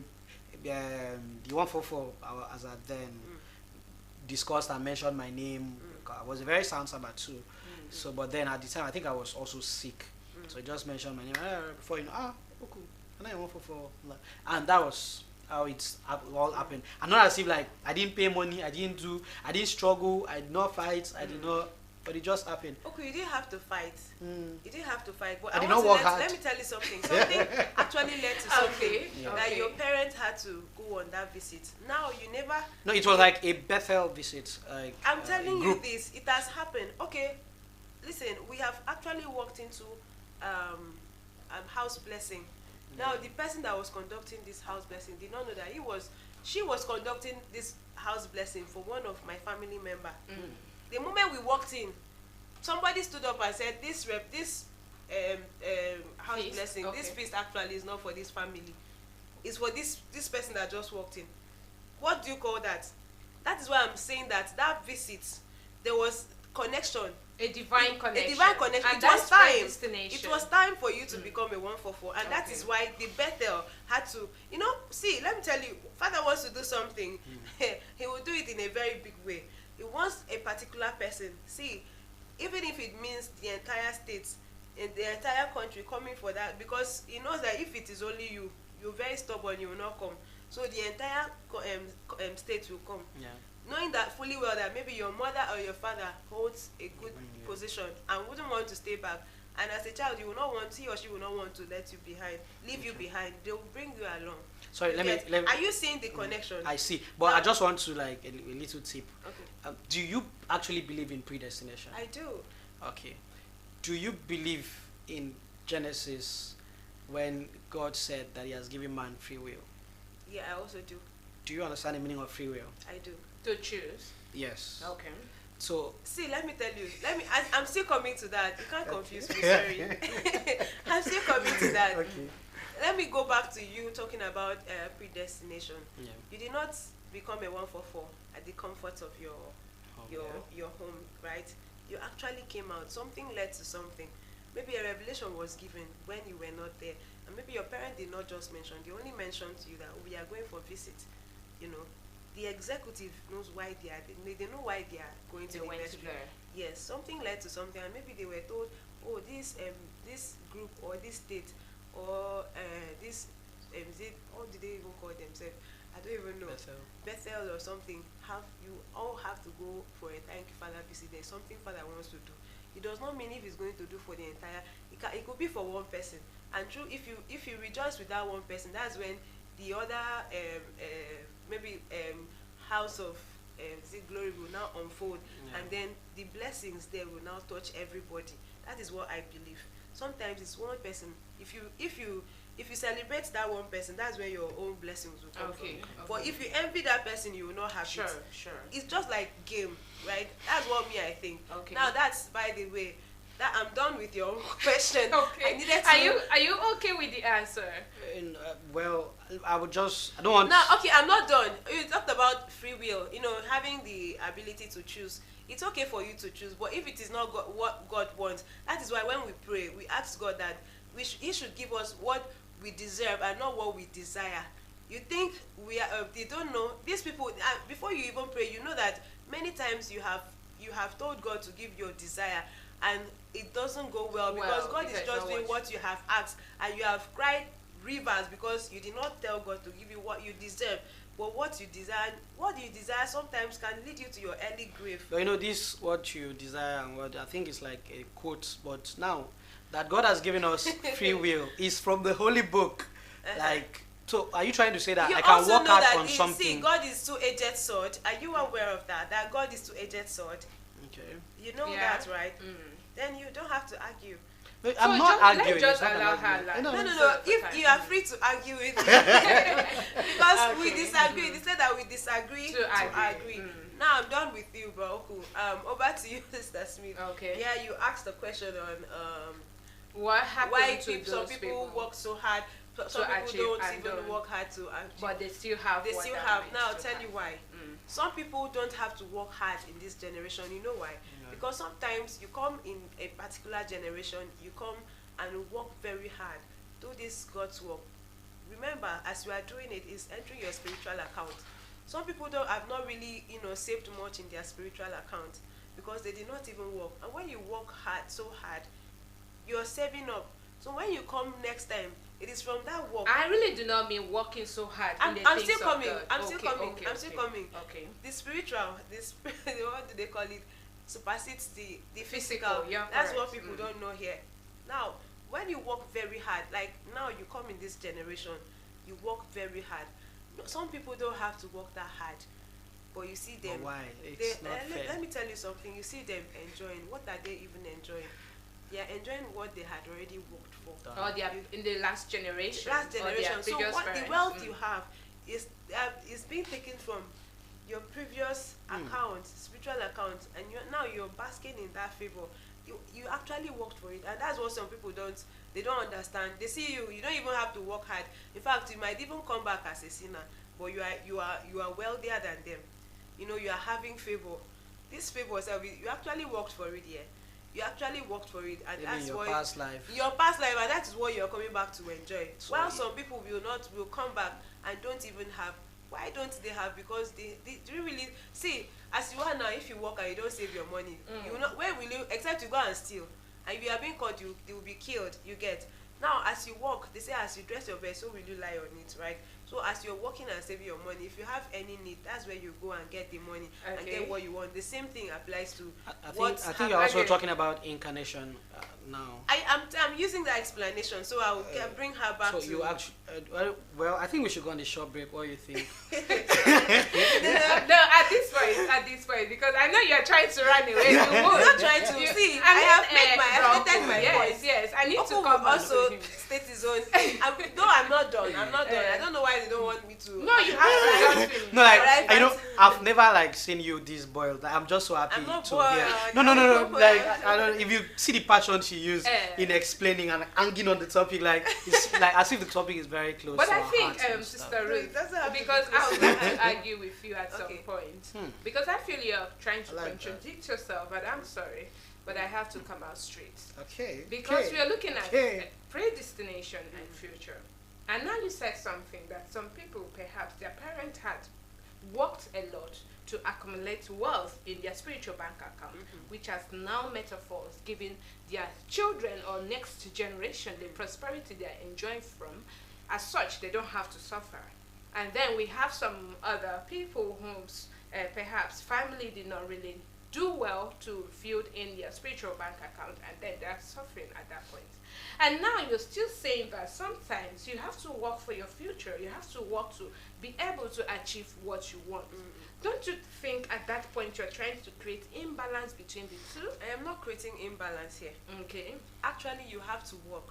the 144, as I then discussed and mentioned my name. I was a very sound Sabbath too. So, but then at the time, I think I was also sick. So he just mentioned my name. Before you know, cool. And I 144. And that was how it's all happened. And not as if like I didn't pay money, I didn't struggle, I did not fight, I did not, but it just happened. Okay, you didn't have to fight. You didn't have to fight. But I did want not work to hard. let me tell you something. Something actually led to something Okay. Yeah. that Okay. your parents had to go on that visit. Now you never. No, it was like a Bethel visit. Like, I'm a telling you group. this. It has happened. Okay, listen. We have actually walked into house blessing. Now the person that was conducting this house blessing did not know that she was conducting this house blessing for one of my family member. The moment we walked in, somebody stood up and said, this house Feast, blessing, this okay. feast actually is not for this family. It's for this person that just walked in. What do you call that? That is why I'm saying that visit, there was connection. A divine connection. A divine connection. And It was that's time. predestination. It was time for you to become a 144. And that Okay. is why the Bethel had to, see, let me tell you, Father wants to do something. He will do it in a very big way. He wants a particular person. See, even if it means the entire state and the entire country coming for that, because he knows that if it is only you, you're very stubborn, you will not come. So the entire state will come. Yeah. Knowing that fully well that maybe your mother or your father holds a good position and wouldn't want to stay back, and as a child he or she will not want to leave you behind. They will bring you along. Sorry, let me. Are you seeing the connection? I see, but Now- I just want to like a little tip. Okay. Do you actually believe in predestination? I do. Okay. Do you believe in Genesis when God said that He has given man free will? Yeah, I also do. Do you understand the meaning of free will? I do. To choose. Yes. Okay. So See, let me tell you. I'm still coming to that. You can't confuse me. Sorry. I'm still coming to that. okay. Let me go back to you talking about predestination. Yeah. You did not become a 144 at the comfort of your home, right? You actually came out. Something led to something. Maybe a revelation was given when you were not there, and maybe your parent did not just mention. They only mentioned to you that we are going for visit. The executive knows why they are. They know why they are going to They the went to vestry. there. Yes, something led to something, and maybe they were told, oh, this group or this state or this how did they even call themselves? I don't even know. Bethel or something. You all have to go for a thank you Father visit. There's something Father wants to do. It does not mean if he's going to do for the entire. It could be for one person. And true, if you rejoice with that one person, that's when the other house of glory will now unfold, and then the blessings there will now touch everybody. That is what I believe. Sometimes it's one person. If you celebrate that one person, that's when your own blessings will come Okay. from. But if you envy that person, you will not have Sure. it. Sure. It's just like game, right? That's what I think. Okay. Now that's, by the way, that I'm done with your question. Okay. I needed to. Are you okay with the answer? Well, I would just. I don't want. Now, okay, I'm not done. You talked about free will, having the ability to choose. It's okay for you to choose, but if it is not what God wants, that is why when we pray, we ask God that He should give us what we deserve and not what we desire. You think they don't know? These people, before you even pray, you know that many times you have told God to give your desire, and it doesn't go well because God is just doing what you have asked, and you have cried rivers because you did not tell God to give you what you deserve. But what you desire sometimes can lead you to your early grave. But you know, this what you desire and what I think is like a quote, but now that God has given us free will is from the holy book. Like, so are you trying to say that You I can also work know hard that on something? see, God is two-edged sword. Are you aware of that? That God is two-edged sword. Okay. You know Yeah. that, right? Then you don't have to argue. Wait, So I'm not let's arguing. just it's not an allow her argument. land. No, No. If you are free to argue with me, because we Okay. disagree. They said that we disagree To to agree. agree. Now I'm done with you, bro. Cool. Over to you, Sister Smith. Okay. Yeah, you asked the question on What happened why to some those people work so hard. Some people achieve don't and even don't. work hard to achieve. but they still have. They what still that have. means Now I'll to tell have. you why. Some people don't have to work hard in this generation. You know why? Because sometimes you come in a particular generation, you come and work very hard. Do this God's work. Remember, as you are doing it, is entering your spiritual account. Some people don't have not really, saved much in their spiritual account because they did not even work. And when you work hard, so hard, you're saving up. So when you come next time, it is from that work. I really do not mean working so hard. I'm in the still things of coming. God. I'm still Okay, coming. okay, I'm still okay. coming. Okay. The spiritual, what do they call it? Supersedes the physical. Physical, yeah, That's correct. what people don't know here. Now, when you work very hard, like now you come in this generation, you work very hard. No, some people don't have to work that hard, but you see them. But why? It's They, not fair. let me tell you something. You see them enjoying. What are they even enjoying? They are enjoying what they had already worked for. Or they are in the last generation. Last or their generation. So previous what the parents. wealth you have is being taken from your previous account, spiritual account, and now you're basking in that favor. You actually worked for it, and that's what some people don't understand. They see you don't even have to work hard. In fact, you might even come back as a sinner, but you are wealthier than them. You are having favor. This favor, you actually worked for it, yeah. You actually worked for it, and Maybe that's in your what past life. your past life, and that is what you're coming back to enjoy. So While it- some people will come back and don't even have. Why don't they have? Because they do really see, as you are now. If you work and you don't save your money, you will not. Where will you? Except you go and steal, and if you are being caught, you will be killed. You get. Now, as you work, they say as you dress your best, so will you lie on it, right? So as you're working and saving your money, if you have any need, that's where you go and get the money and Okay. get what you want. The same thing applies to I what's think you're also Okay. talking about incarnation now. I'm using that explanation, so I'll bring her back So to you actually, well, I think we should go on the short break. What do you think? No, at this point, because I know you're trying to run away. You I'm won't. not trying to see. I have stated my yes, point. Yes, I need to Oku come will also back. state his own. No, I'm not done. I don't know why they don't want me to. No, you have to just finish. No, like Alright, I know but- I've never like seen you this boiled. Like, I'm just so happy I'm not to boiled. hear. No. I'm not Like boiled. I don't. If you see the passion she used in explaining and hanging on the topic, like it's like as if the topic is very close. But to I our think, hearts and stuff. Sister No, Ruth, it doesn't have to be because I would close. like to argue with you at Okay. some point. Because I feel you're trying to I like that. contradict yourself, but I'm sorry. But I have to come out straight. Okay. Because we are looking at Okay. predestination and future. And now you said something that some people, perhaps their parents had worked a lot to accumulate wealth in their spiritual bank account, which has now metaphors giving their children or next generation the prosperity they are enjoying from. As such, they don't have to suffer. And then we have some other people whose perhaps family did not really do well to fill in their spiritual bank account, and then they're suffering at that point. And now you're still saying that sometimes you have to work for your future. You have to work to be able to achieve what you want. Don't you think at that point you're trying to create imbalance between the two? I am not creating imbalance here. Okay. Actually, you have to work.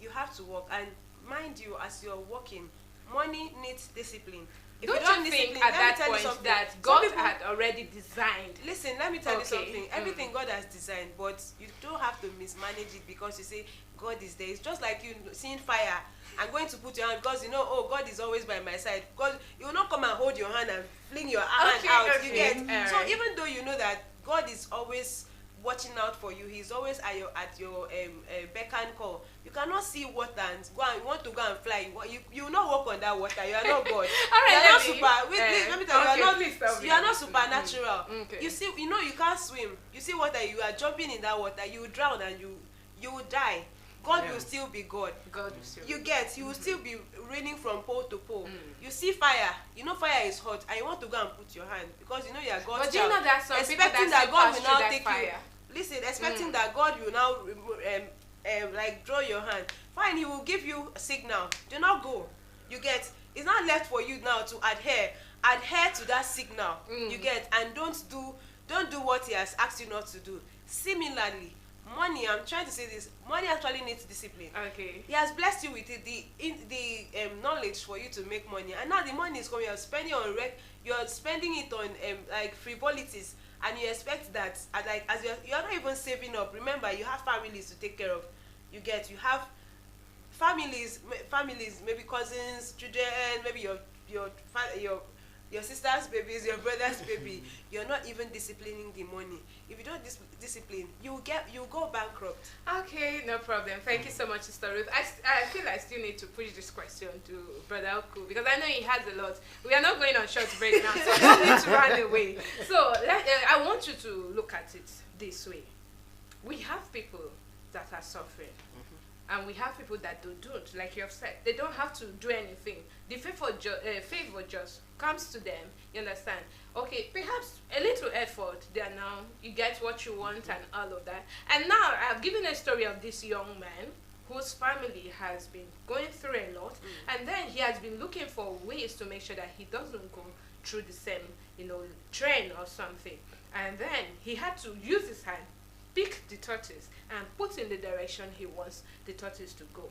You have to work, and mind you, as you're working, money needs discipline. If Don't don't you discipline, think at let me that tell you point something. that Some God people- had already designed? Listen, let me tell you Okay. something. Everything God has designed, but you don't have to mismanage it because you say God is there. It's just like you seeing fire and going to put your hand because God is always by my side. God, you will not come and hold your hand and fling your hand Okay, out. okay. You get. So Alright. even though you know that God is always watching out for you, He's always at your beck and call. You cannot see water and you want to go and fly. You will not walk on that water. You are not God. All You right, are not let me- super. Wait, let me tell you, okay, you are please tell not. me. You are not supernatural. Okay. You see, you can't swim. You see water. You are jumping in that water. You will drown and you will die. God Yeah. will still be God. God will still. You get, he will still be raining from pole to pole. Mm. You see fire, you know fire is hot, and you want to go and put your hand because you know you are God's But do you child. know that some people Expecting that that God will still now pass take through that you. fire? Listen, expecting that God will now like draw your hand. Fine, he will give you a signal. Do not go. You get. It's not left for you now to adhere to that signal. You get, and don't do what he has asked you not to do. Similarly, money. I'm trying to say this. Money actually needs discipline. Okay. He has blessed you with it, the knowledge for you to make money, and now the money is coming. You're spending it on like frivolities, and you expect that as you're not even saving up. Remember, you have families to take care of. You have families, maybe cousins, children, maybe your sister's babies, your brother's baby. You're not even disciplining the money. If you don't discipline, you go bankrupt. Okay, no problem. Thank you so much, Sister Ruth. I feel I still need to push this question to Brother Oku because I know he has a lot. We are not going on short break now, so I don't need to run away. So I want you to look at it this way. We have people that are suffering. And we have people that don't, like you have said. They don't have to do anything. The favor just comes to them, you understand? Okay, perhaps a little effort, there now, you get what you want and all of that. And now, I've given a story of this young man whose family has been going through a lot, and then he has been looking for ways to make sure that he doesn't go through the same, train or something. And then he had to use his hand, pick the tortoise and put in the direction he wants the tortoise to go.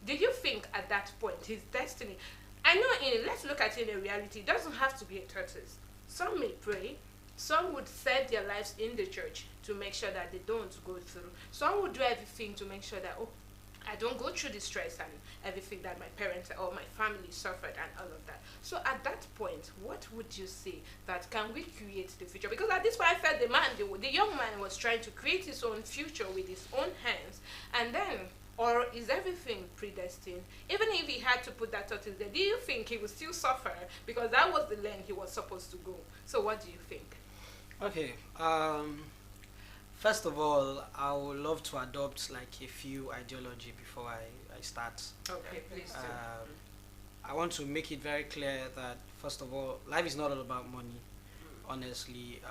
Do you think at that point his destiny, I know let's look at it in a reality, it doesn't have to be a tortoise. Some may pray, some would set their lives in the church to make sure that they don't go through. Some would do everything to make sure that, I don't go through the stress and everything that my parents or my family suffered and all of that. So at that point, what would you say that can we create the future? Because at this point I felt the young man was trying to create his own future with his own hands. And then, or is everything predestined? Even if he had to put that tortoise there, do you think he would still suffer? Because that was the lane he was supposed to go. So what do you think? Okay. First of all, I would love to adopt like a few ideology before I start. Okay, please do. I want to make it very clear that first of all, life is not all about money. Honestly,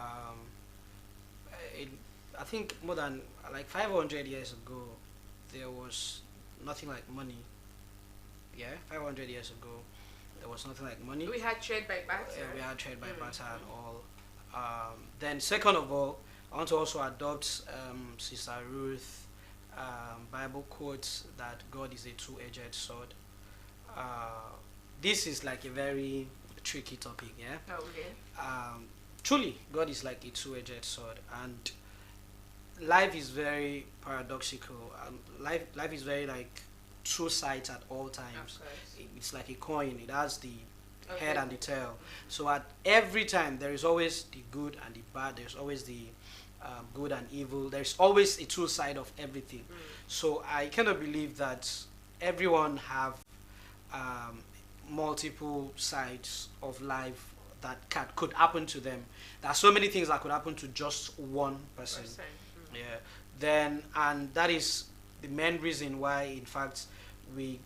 I think more than like 500 years ago, there was nothing like money. Yeah, 500 years ago, there was nothing like money. We had trade by barter. Yeah, we had trade by barter and all. Then second of all, I want to also adopt Sister Ruth Bible quotes that God is a two-edged sword. This is like a very tricky topic, yeah? Okay. Truly, God is like a two-edged sword, and life is very paradoxical. Life is very like two sides at all times. It's like a coin. It has the head and the tail. So at every time, there is always the good and the bad. There's always the good and evil. There's always a two side of everything. So I cannot believe that everyone have multiple sides of life that could happen to them. There are so many things that could happen to just one person. Yeah. Then, and that is the main reason why, in fact, we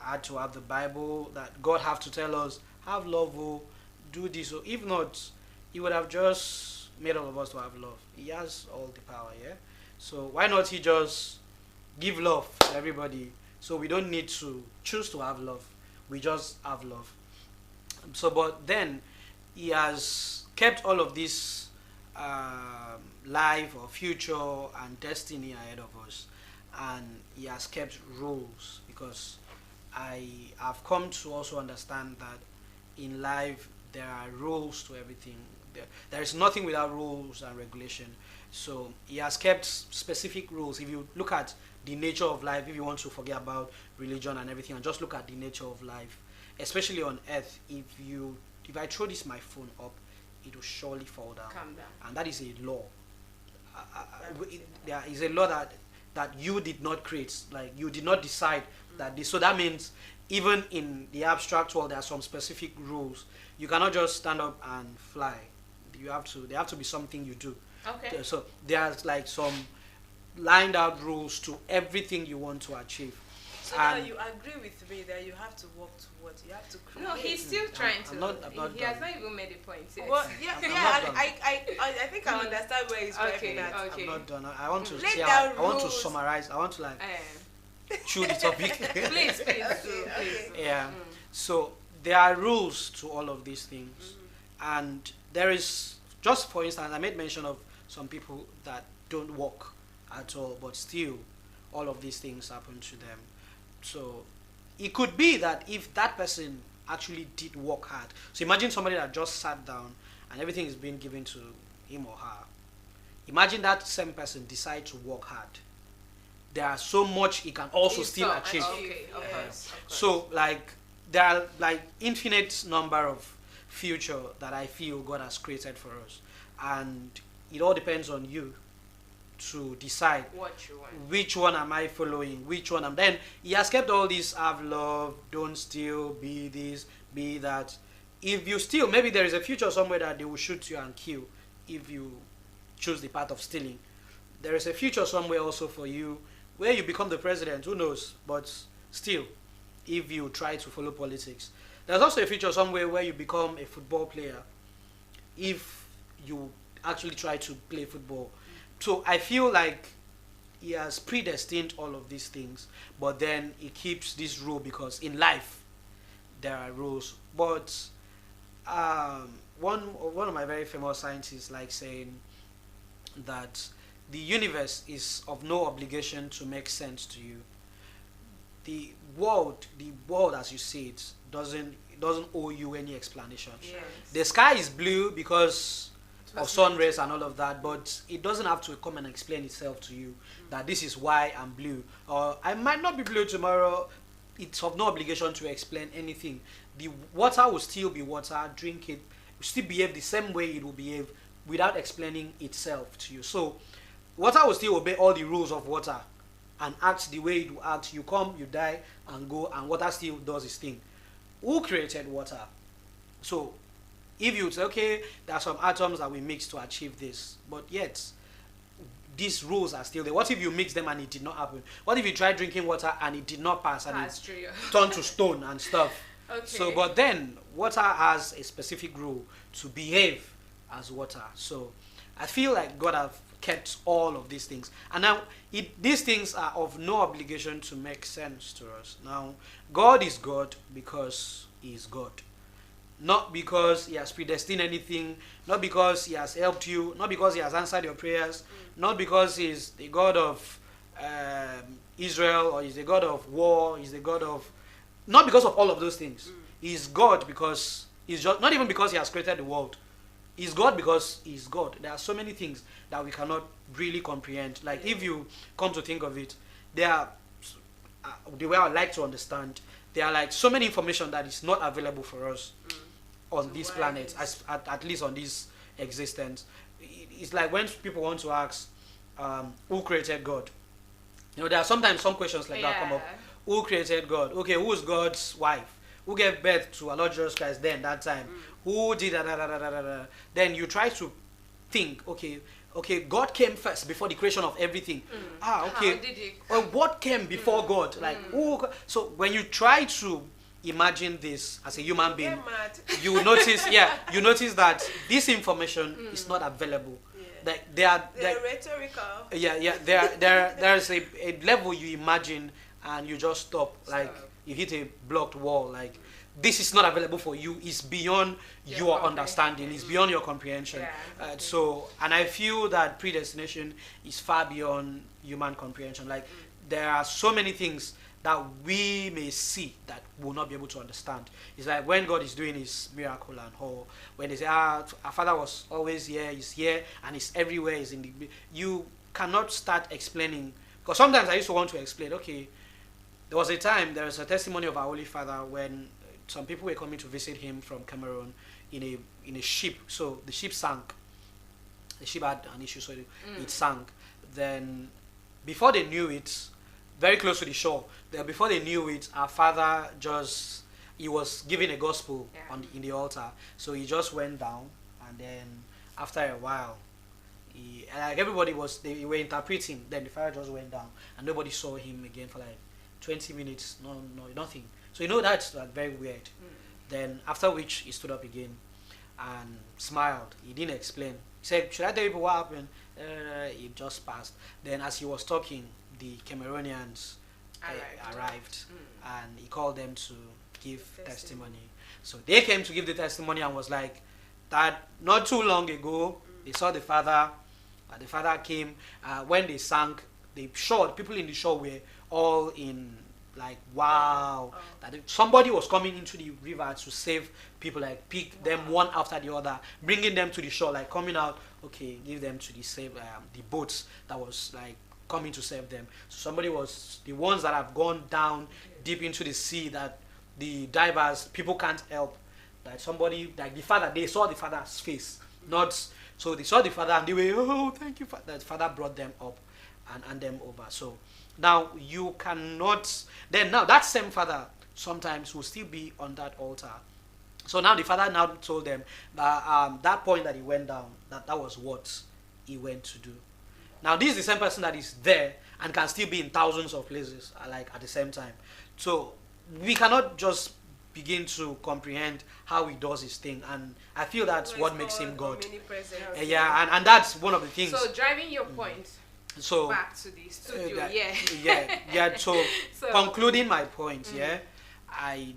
had to have the Bible, that God have to tell us, have love, do this. Or if not, He would have just made all of us to have love. He has all the power, yeah? So why not He just give love to everybody, so we don't need to choose to have love. We just have love. So, but then He has kept all of this life or future and destiny ahead of us, and He has kept rules, because I have come to also understand that in life there are rules to everything. There is nothing without rules and regulation. So He has kept specific rules. If you look at the nature of life, if you want to forget about religion and everything and just look at the nature of life, especially on earth, if I throw my phone up, it will surely fall down. Come down. And that is a law. There is a law that you did not create, like you did not decide that this. So that means even in the abstract world, there are some specific rules. You cannot just stand up and fly. There have to be something you do. Okay. So there's like some lined out rules to everything you want to achieve. So now And you agree with me that you have to work towards, you have to create. No, he's still trying to. I'm not he has done. not even made a point yet. Well, yeah, I'm not yeah. done. I think I understand where he's Okay, driving at. okay. I'm not done. I want to Lay see down I want to rules. summarize. I want to like Um, chew the topic. please, do, Okay, please. okay. Yeah. So there are rules to all of these things, and there is, just for instance, I made mention of some people that don't work at all, but still, all of these things happen to them. So it could be that if that person actually did work hard. So imagine somebody that just sat down and everything is being given to him or her. Imagine that same person decide to work hard. There are so much he can also It's still so- achieve. Okay, of course, of course. So like there are like infinite number of future that I feel God has created for us, and it all depends on you to decide what you want. which one am I following, which one am. Then he has kept all these: have love, don't steal, be this, be that. If you steal, maybe there is a future somewhere that they will shoot you and kill if you choose the path of stealing. There is a future somewhere also for you where you become the president, who knows, but still, if you try to follow politics. There's also a future somewhere where you become a football player if you actually try to play football. So I feel like he has predestined all of these things, but then he keeps this rule because in life there are rules. But one of my very famous scientists like saying that the universe is of no obligation to make sense to you. The world as you see it doesn't owe you any explanation. Yes. The sky is blue because It was of sun rays and all of that, but it doesn't have to come and explain itself to you that this is why I'm blue, or I might not be blue tomorrow. It's of no obligation to explain anything. The water will still be water. Drink it, will still behave the same way it will behave without explaining itself to you. So water will still obey all the rules of water and act the way it will act. You come, you die, and go, and water still does its thing. Who created water? So if you say, okay, there are some atoms that we mix to achieve this, but yet these rules are still there. What if you mix them and it did not happen? What if you tried drinking water and it did not pass and Pass it through your- turned to stone and stuff? Okay. So, but then water has a specific rule to behave as water. So I feel like God have kept all of these things, and now these things are of no obligation to make sense to us. Now God is God because he is God, not because he has predestined anything, not because he has helped you, not because he has answered your prayers, not because he's the God of Israel, or he's the God of war, he's the God of, not because of all of those things. He's God because he's just, not even because he has created the world. He's God because he's God. There are so many things that we cannot really comprehend. Like if you come to think of it, there are, the way I like to understand, there are like so many information that is not available for us on So this why planet, is- at least on this existence. It's like when people want to ask, who created God? You know, there are sometimes some questions like that come up. Yeah. Who created God? Okay, who is God's wife? Who gave birth to our Lord Jesus Christ then, that time? Who did that? Then you try to think, okay, God came first before the creation of everything. How Okay. did it Or what came before God? Like, who? So when you try to imagine this as a human being, Get mad. you notice, you notice that this information is not available. Yeah. Like they are, They're like, rhetorical. there's a level you imagine and you just stop. Like Stop. you hit a blocked wall. Like this is not available for you. It's beyond Your your compre- understanding. It's beyond your comprehension. Yeah, exactly. So, and I feel that predestination is far beyond human comprehension. Like there are so many things that we may see that we'll not be able to understand. It's like when God is doing his miracle and all, when they say, our Father was always here, he's here, and he's everywhere, he's in the... You cannot start explaining, because sometimes I used to want to explain, okay, there was a time, there was a testimony of our Holy Father when some people were coming to visit him from Cameroon in a ship. So the ship sank. The ship had an issue, so it sank. Then, before they knew it, very close to the shore, before they knew it, our father he was giving a gospel in the altar. So he just went down, and then after a while, Like everybody they were interpreting. Then the fire just went down, and nobody saw him again for like 20 minutes. No, nothing. So that's like very weird. Then after which he stood up again and smiled. He didn't explain. He said, "Should I tell you what happened?" It just passed. Then as he was talking, the Cameroonians arrived and he called them to give testimony. So they came to give the testimony and was like that not too long ago they saw the father. The father came when they sank. People in the shore were all in like wow, that somebody was coming into the river to save people, like pick them one after the other, bringing them to the shore, like coming out, okay, give them to the boats that was like coming to save them. So somebody was the ones that have gone down deep into the sea, that the divers, people can't help, that somebody like the father, they saw the father's face, not so they saw the father and they were, oh thank you, that father brought them up and them over. So now you cannot, then now that same father sometimes will still be on that altar. So now the father now told them that that point that he went down, that was what he went to do. Now this is the same person that is there and can still be in thousands of places like at the same time. So we cannot just begin to comprehend how he does his thing, and I feel that's what makes him God. Yeah, and that's one of the things. So driving your point. So back to the studio, So concluding my point, I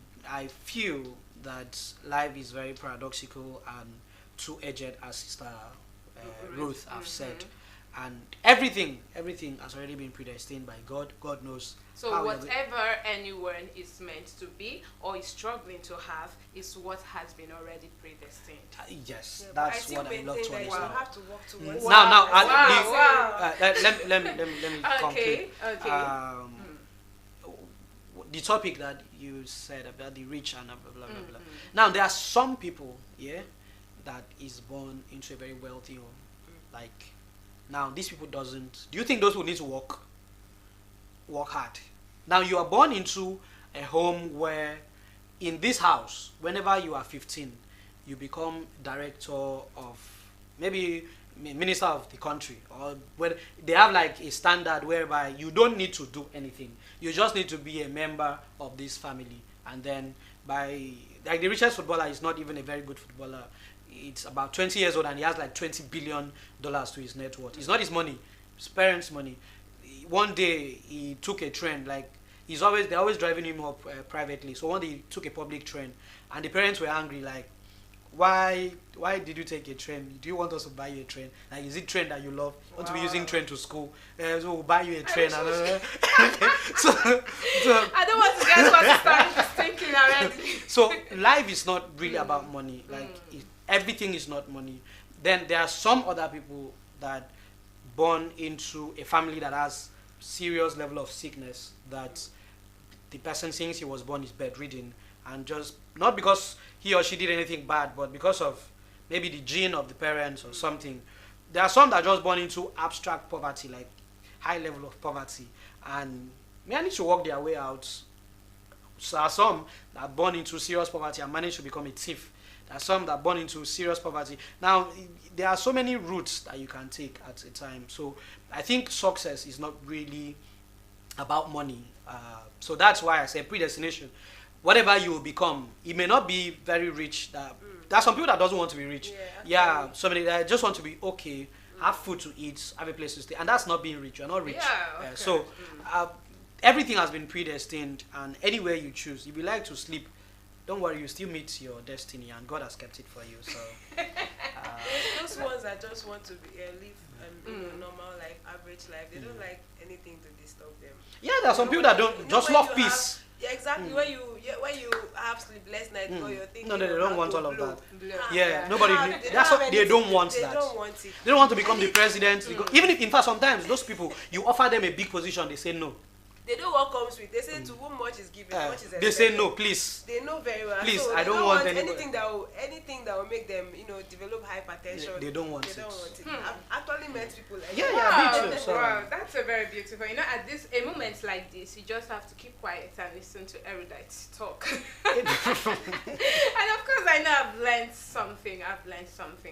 feel that life is very paradoxical and two-edged, as Sister Ruth have said, and everything has already been predestined by God. God knows. So whatever anyone is meant to be or is struggling to have is what has been already predestined. Yes, that's what I love to understand. Have to walk towards. Let me conclude. Okay. The topic that you said about the rich and blah blah blah blah. Now there are some people, that is born into a very wealthy home. Like now these people doesn't. Do you think those people need to work hard? Now you are born into a home where, in this house, whenever you are 15, you become director of, maybe minister of the country, or when they have like a standard whereby you don't need to do anything. You just need to be a member of this family, and then by like the richest footballer is not even a very good footballer. It's about 20 years old and he has like $20 billion to his net worth. It's not his money, his parents' money. One day he took a train, like they're always driving him up privately. So one day he took a public train and the parents were angry, like, why did you take a train? Do you want us to buy you a train? Like, is it train that you love? You want to be using train to school? So we'll buy you a train. So I don't want to get what to start thinking already. So life is not really about money. Like everything is not money. Then there are some other people that born into a family that has serious level of sickness, that the person since he was born is bedridden, and just not because he or she did anything bad, but because of maybe the gene of the parents or something. There are some that are just born into abstract poverty, like high level of poverty, and manage to work their way out. So there are some that are born into serious poverty and manage to become a thief. There are some that are born into serious poverty. Now, there are so many routes that you can take at a time. So I think success is not really about money. So that's why I say predestination. Whatever you will become, it may not be very rich. There are some people that doesn't want to be rich. So many that just want to be okay, have food to eat, have a place to stay, and that's not being rich. You're not rich. So everything has been predestined, and anywhere you choose, if you like to sleep, don't worry, you still meet your destiny, and God has kept it for you. So those ones that just want to be live normal, like average life, they don't like anything to disturb them. Yeah, there are some people that don't just love peace. Exactly. When you have sleepless night, or you're thinking, no, they don't want all of that. Yeah, nobody. That's what they don't want. They don't want it. They don't want to become the president. Even if, in fact, sometimes those people, you offer them a big position, they say no. They know what comes with. They say to whom much is given, much is expected. They say no, please. They know very well. Please, so I don't want anything that will make them, develop hypertension. They don't want it. I've actually met people like that. Wow, that's a very beautiful. At moments like this, you just have to keep quiet and listen to erudites talk. And of course, I know I've learned something.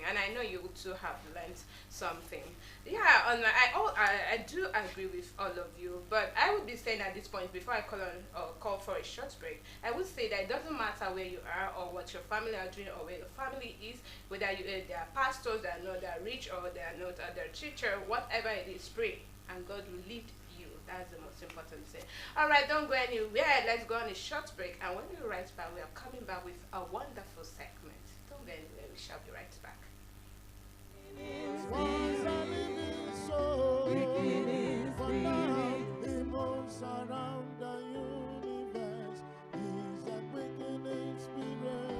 And I know you too have learned something. Yeah, I do agree with all of you, but I would be saying at this point, before I call for a short break, I would say that it doesn't matter where you are or what your family are doing or where your family is, whether they are pastors, they are not that rich, or they are not their teacher, whatever it is, pray, and God will lead you. That's the most important thing. All right, don't go anywhere. Let's go on a short break, and when we right back, we are coming back with a wonderful segment. Don't go anywhere. We shall be right back. Around the universe, he's a quickening spirit.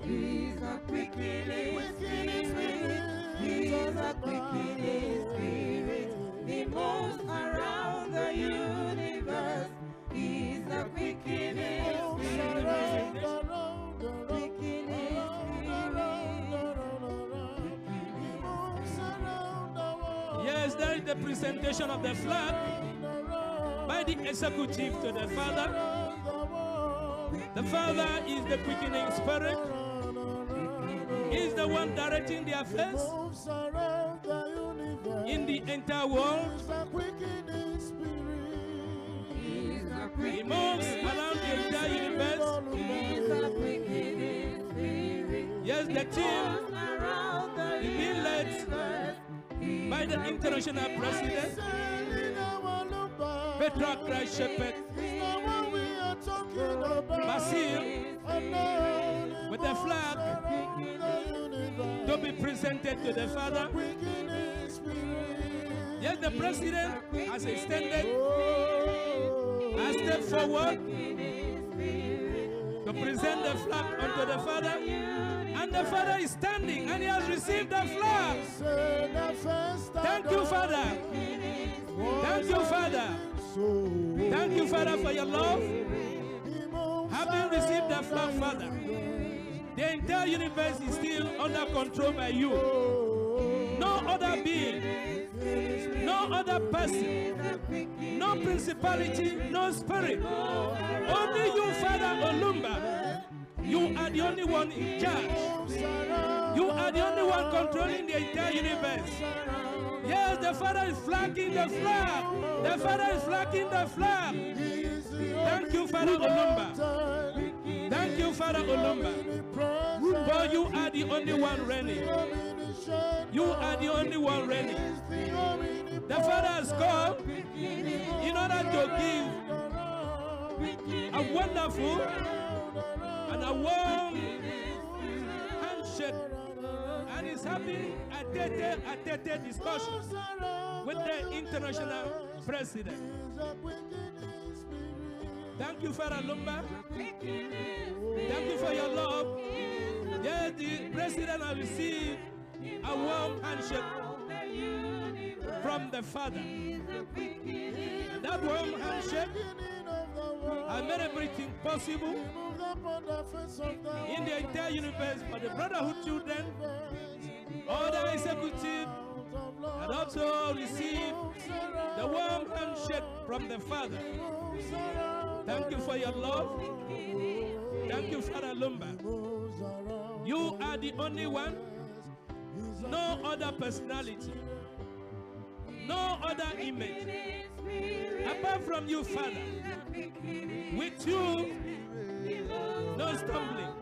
He's a quickening spirit. He's a quickening spirit. He moves around the universe. He's a quickening spirit. Yes, there is the presentation of the flag by the executive to the Father. The Father is the quickening spirit. He is the one directing the affairs in the entire world. He moves around the entire universe. Yes, the team is being led by the international president, Petra Christ Shepherd Basil, with the flag to be presented to the Father. Yes, the president has extended, has stepped forward to present the flag unto the Father, and the Father is standing and he has received the flag. Thank you, Father. Thank you, Father. Thank you, Father, for your love. Having received the flag, Father, the entire universe is still under control by you. No other being, no other person, no principality, no spirit. Only you, Father Olumba. You are the only one in charge. You are the only one controlling the entire universe. Yes, the Father is flagging the flag. The Father is flagging the flag. Thank you, Father Olumba. Thank you, Father Olumba. For you are the only one reigning. You are the only one reigning. The Father has come in order to give a wonderful and a warm handshake, and is having a tete discussion with the international president. Thank you, Father Lumba. Thank you for your love. Yes, the president has received a warm handshake from the Father. And that warm handshake has made everything possible in the entire universe for the brotherhood children, all the executive, and also receive the warm handshake from the Father. Thank you for your love. Thank you, Father Lumba. You are the only one, no other personality, no other image apart from you, Father. With you, no stumbling.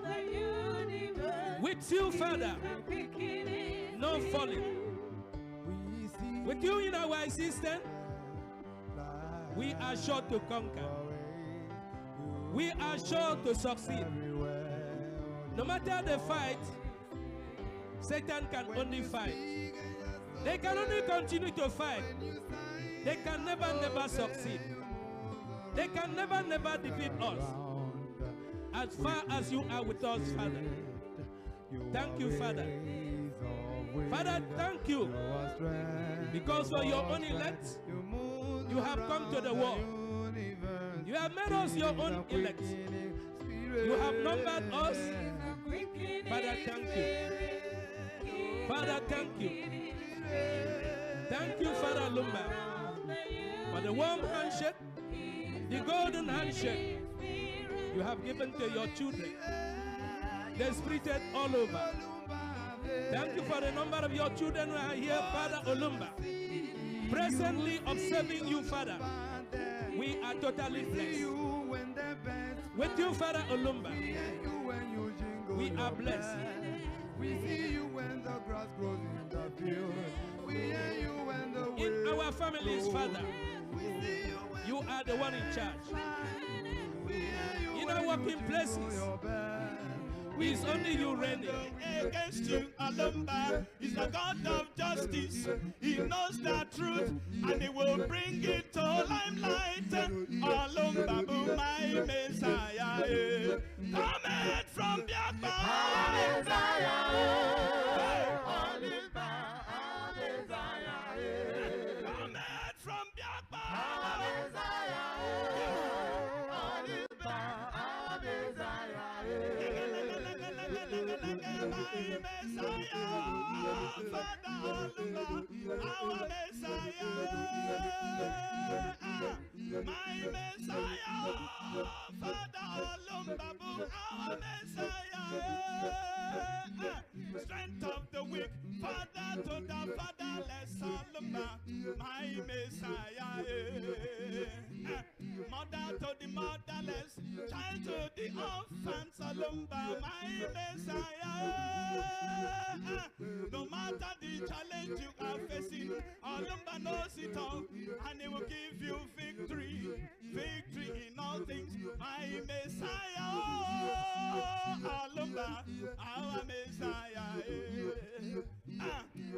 With you, Father, no falling. With you in our existence, we are sure to conquer. We are sure to succeed. No matter the fight, Satan can only fight. They can only continue to fight. They can never succeed. They can never defeat us. As far as you are with us, Father. Thank you, Father. Father, thank you. Because for your own elect, you have come to the world. You have made us your own elect. You have numbered us. Father, thank you. Father, thank you. Thank you, Father Lumba, for the warm handshake, the golden handshake you have given to your children. the spirited all over. Thank you for the number of your children who are here, Father Olumba. Presently observing you, Father. We are totally blessed. With you, Father Olumba, we are blessed. We see you when the grass grows in the field. We hear you when the In our families, Father, you are the one in charge. In our working places, it's only you reigning. Against you, Olumba is the God of justice. He knows the truth and he will bring it to limelight. Olumba, my Messiah, coming from Biakba. Messiah, Olumba, Messiah, coming from Biakba. Messiah, Olumba, Messiah. My Messiah, Father Olumba, our Messiah. My Messiah, Father Olumba, our Messiah. Strength of the weak, Father to the fatherless, Olumba, my Messiah. Mother to the motherless, child to the orphans, Olumba, my Messiah. No matter the challenge you are facing, Olumba knows it all, and he will give you victory, victory in all things, my Messiah. Olumba, our Messiah.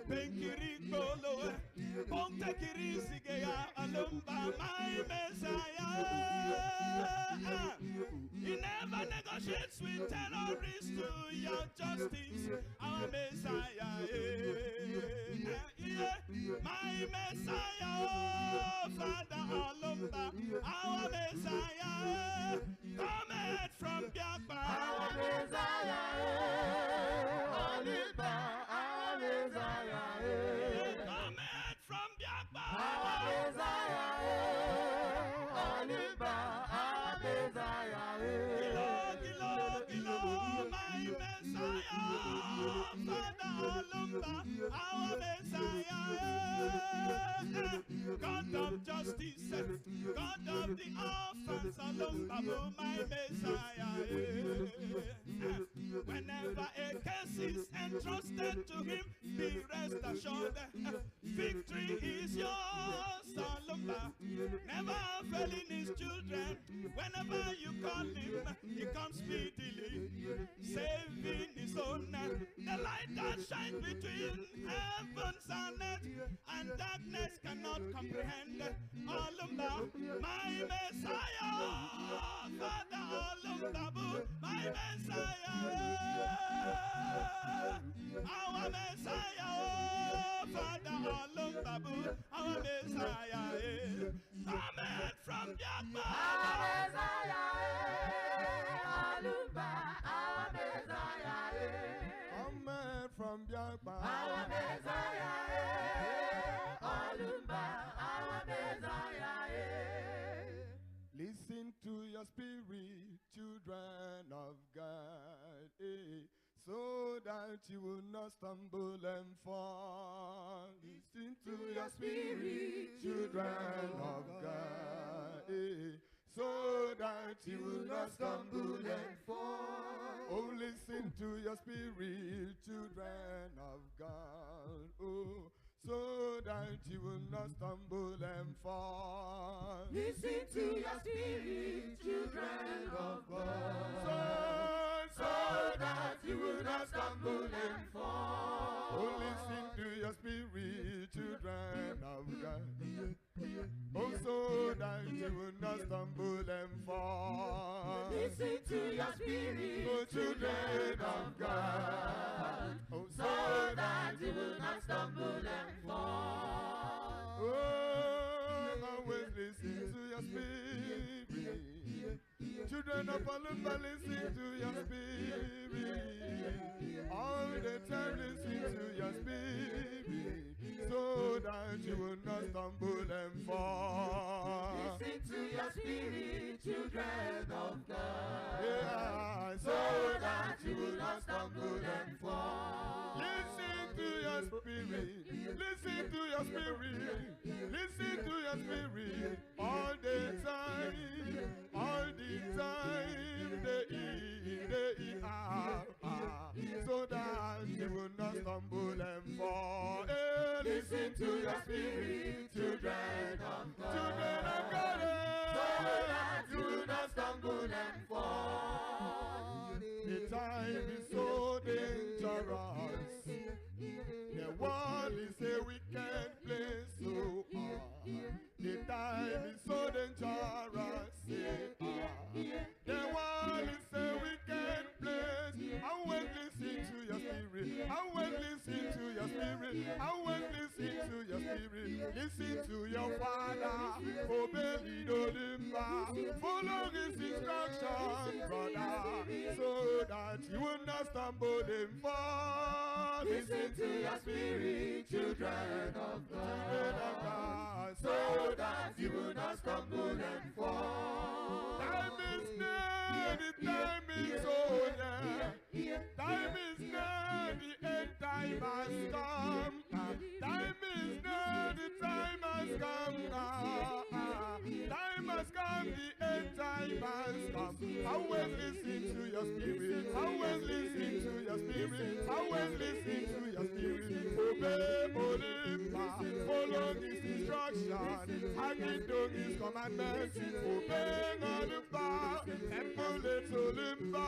Benkirikolo, Pontekirisigea, Olumba, my Messiah. He never negotiates with terrorists to your justice, our Messiah. My Messiah, Father Olumba, our Messiah. Coming from Biakba, our Messiah. Olumba, our Messiah. Coming from Biakba, our Messiah. Olumba, our Messiah. Kilo, my Messiah. Father Olumba, our Messiah. God of justice, God of the orphans, Olumba, my Messiah. Whenever a case is entrusted to him, be rest assured, victory is yours, Olumba. Never failing his children. Whenever you call him, he comes speedily, saving his own. The light that shines between heavens and earth, and darkness cannot comprehend. Olumba, my Messiah. Father Olumba, my Messiah. Our Messiah. Father Olumba, our Messiah. Coming from Biakba, our Messiah. Olumba, our Messiah. Coming from Biakba, Our Messiah. Olumba, our Messiah. listen to your spirit, children of God, so that you will not stumble and fall. Listen to your spirit, children of God, so that you will not stumble and fall. Oh, listen to your spirit, children of God, oh, so that you will not stumble and fall. Listen to your spirit, children of God, So that you will not stumble and fall. oh, listen to your spirit, children of God. Oh, so that you will not stumble and fall. Listen to your spirit, Oh, children of God. Oh, so that you will not stumble and fall. oh, always listen to your spirit. Children of Olumba, listen to your spirit. All the time, listen to your spirit, so that you will not stumble and fall. Listen to your spirit, children of God, Yeah, so that you will not spirit. Listen to your spirit. Listen to your spirit. All the time. All the time. So that you will not stumble and fall. Listen to your spirit, children of God. Children of God. So that you will not stumble and fall. The time is so dangerous. The world is a wicked place. So the time is so dangerous. The world is a wicked place. I will listen to your spirit. I will listen to your spirit. I will listen to your spirit. Listen to your father. Obey the limba. Follow his instruction, brother, so that you will not stumble and fall. Listen to your spirit, children of God, so that you will not stumble and fall. Time is near, the time is so near. Time is near, the end time has come. Time is near, the time has come now. Time has come, the end time has come. I will listen to your spirit. I will listen to your spirit. I will listen to your spirit. Obey Olimba. Follow his instruction. Hanging to his commandments. Obey Olimba. Emulate Olimba.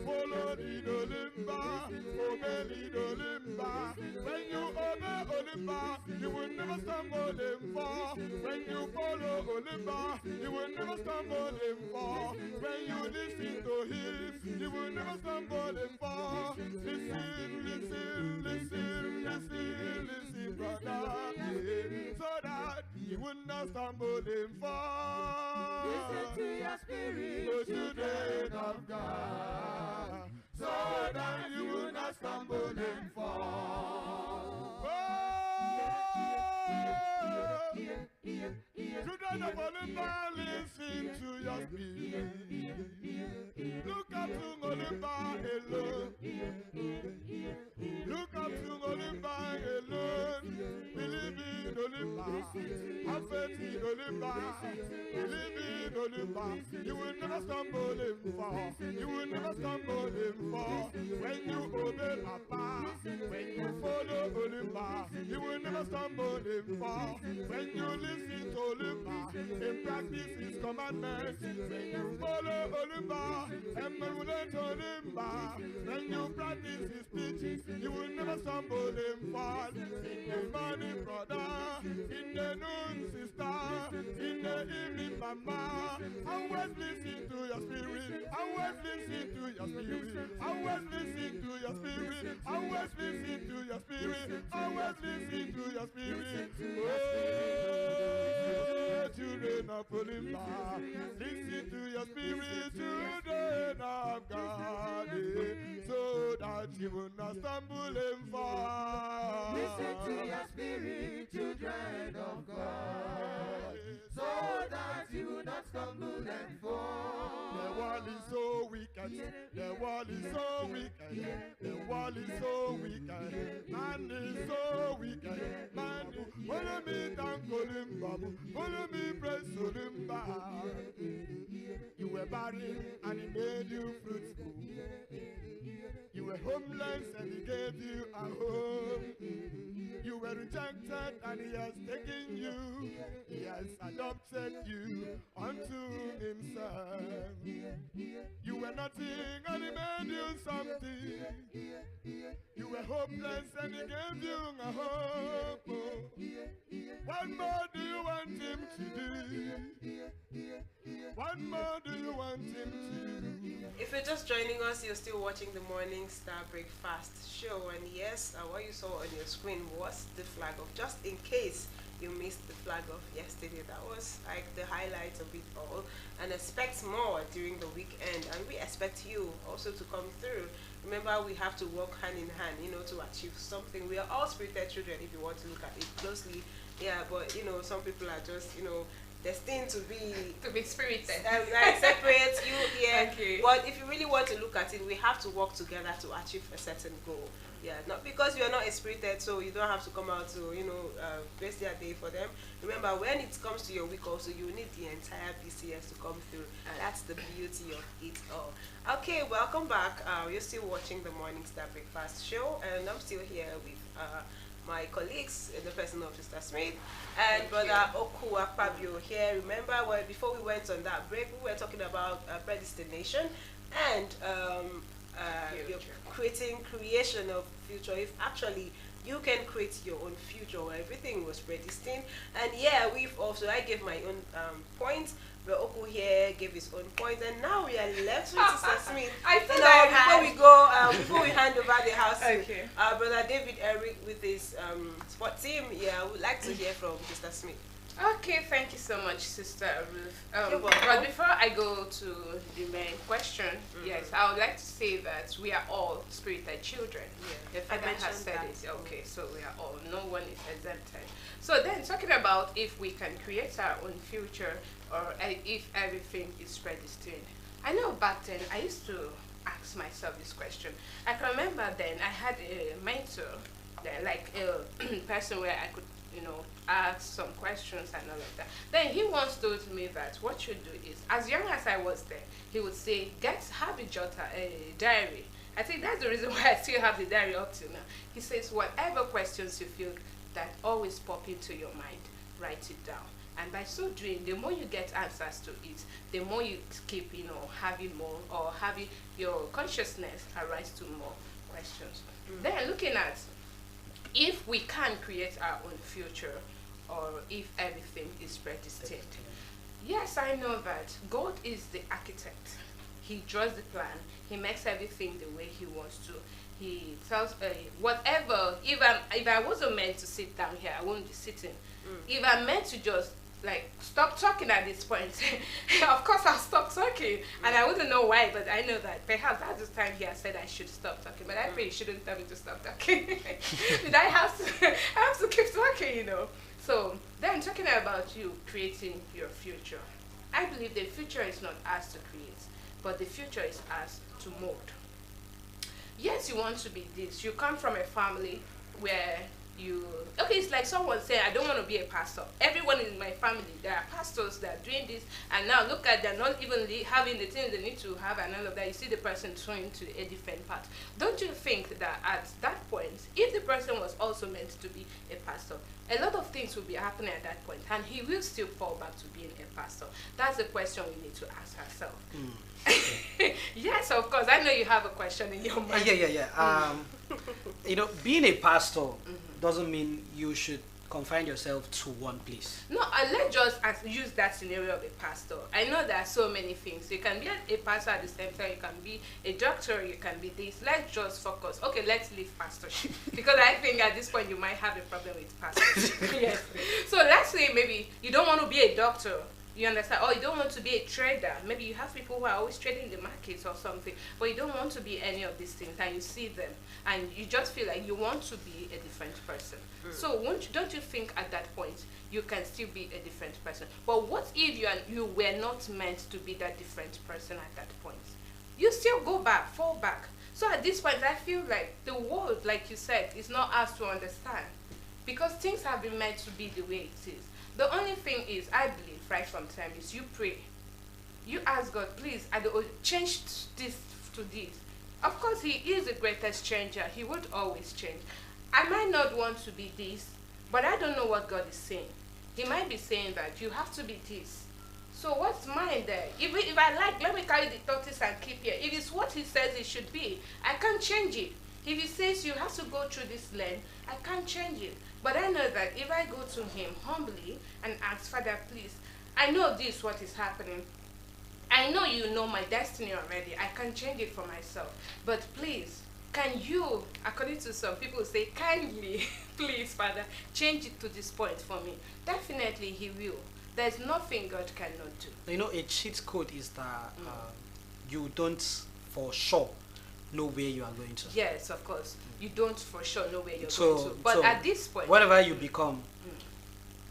Follow the Olimba. Obey the Olimba. When you obey Olimba, you will never stumble and fall. When you follow Olimba, you will never stumble and fall. When you listen to him, you will never stumble and fall. Listen, listen, listen, listen, listen, brother, so that you will not stumble and fall. Listen to your spirit, the children of God, so that you will not stumble and fall. Children of Olimba, listen to your spirit. Look up to Olimba alone. Look up to Olimba alone. Believe in Olimba. Have faith in Olimba. Believe in Olimba. You will never stumble and fall. You will never stumble and fall. When you obey Papa, when you follow Olimba, you will never stumble and fall. When you listen to Olimba and practice his commandments, when you follow Olimba and emulate Olimba, when you practice his teachings, you will never stumble and fall. In the morning, brother, in the noon, sister, in the evening, mama, always listen to your spirit. Always listen to your spirit. Always listen to your spirit. Always listen to your spirit. Always listen to your spirit. Oh, children of Olimba, listen to your spirit, children of God, so that you will not stumble and fall. listen to your spirit, children of God, so that you will not stumble and fall. The world is so wicked, the world is so wicked, the world is so wicked, man is so wicked, man. Follow me down Olimba, follow me praise Olimba. You were barren and he made you fruitful. You were homeless and he gave you a home. You were rejected and he has taken you. He has adopted you unto himself. You were nothing and he made you something. You were hopeless and he gave you a hope. What more do you want him to do? What more do you want him to do? If you're just joining us, you're still watching the Morning Star Breakfast Show, and yes, what you saw on your screen was the flag of, just in case you missed the flag of yesterday, that was like the highlight of it all. And expect more during the weekend, and we expect you also to come through. Remember, we have to work hand in hand, to achieve something. We are all spirited children if you want to look at it closely. Yeah, but some people are just destined to be spirited. like separate, you here. Okay. But if you really want to look at it, we have to work together to achieve a certain goal. Yeah, not because you are not spirited, so you don't have to come out to, waste their day for them. Remember, when it comes to your week also, you need the entire BCS to come through. That's the beauty of it all. Okay, welcome back. You're still watching the Morning Star Breakfast Show, and I'm still here with my colleagues in the person of Sister Smith and Brother Oku Akpabio here. Remember, before we went on that break, we were talking about predestination and your creation of future. If actually you can create your own future where everything was predestined. And yeah, I gave my own points. But Oku here gave his own point, and now we are left with Sister Smith. I feel before we hand over the house okay. to Brother David Eric with his sport team, I would like to hear from Sister Smith. Okay, thank you so much, Sister Ruth. You're welcome. But before I go to the main question, yes, I would like to say that we are all spirited children. Yeah. The Father has mentioned said that. it. Okay, so we are all. No one is exempted. So then, talking about if we can create our own future or if everything is predestined. I know back then I used to ask myself this question. I can remember then I had a mentor, like a person where I could ask some questions and all of that. Then he once told me that what you do is, as young as I was there, he would say, have a diary. I think that's the reason why I still have the diary up to now. He says, whatever questions you feel that always pop into your mind, write it down. And by so doing, the more you get answers to it, the more you keep, having more, or having your consciousness arise to more questions. Then looking at if we can create our own future, or if everything is predestined. Yes, I know that God is the architect. He draws the plan. He makes everything the way he wants to. He tells whatever. If I wasn't meant to sit down here, I wouldn't be sitting. If I'm meant to just stop talking at this point, of course I'll stop talking, and I wouldn't know why, but I know that perhaps that's the time he has said I should stop talking, but I pray he shouldn't tell me to stop talking. But I have to keep talking, So then talking about you creating your future, I believe the future is not ours to create, but the future is ours to mold. Yes, you want to be this. You come from a family where it's like someone saying, I don't want to be a pastor. Everyone in my family, there are pastors that are doing this, and now look at, they're not even having the things they need to have and all of that. You see the person trying to a different path. Don't you think that at that point, if the person was also meant to be a pastor, a lot of things will be happening at that point, and he will still fall back to being a pastor? That's the question we need to ask ourselves. Yes, of course. I know you have a question in your mind. Yeah. Being a pastor doesn't mean you should confine yourself to one place. No, let's just use that scenario of a pastor. I know there are so many things. You can be a pastor at the same time. You can be a doctor. You can be this. Let's just focus. Okay, let's leave pastorship. Because I think at this point you might have a problem with pastorship. Yes. So let's say maybe you don't want to be a doctor. You understand? Or you don't want to be a trader. Maybe you have people who are always trading in the markets or something, but you don't want to be any of these things, and you see them, and you just feel like you want to be a different person. So don't you think at that point you can still be a different person? But what if you were not meant to be that different person at that point? You still fall back. So at this point, I feel like the world, like you said, is not ours to understand, because things have been meant to be the way it is. The only thing is, I believe, right from time, is you pray. You ask God, please, change this to this. Of course, he is the greatest changer. He would always change. I might not want to be this, but I don't know what God is saying. He might be saying that you have to be this. So what's mine there? If I like, let me carry the tortoise and keep here. If it's what he says it should be, I can't change it. If he says you have to go through this lane, I can't change it. But I know that if I go to him humbly and ask, Father, please, I know this, what is happening. I know you know my destiny already. I can change it for myself. But please, can you, according to some people say, kindly, please, Father, change it to this point for me? Definitely he will. There's nothing God cannot do. A cheat code is that you don't for sure know where you are going to. Yes, of course. You don't for sure know where you're going to. But at this point, whatever you become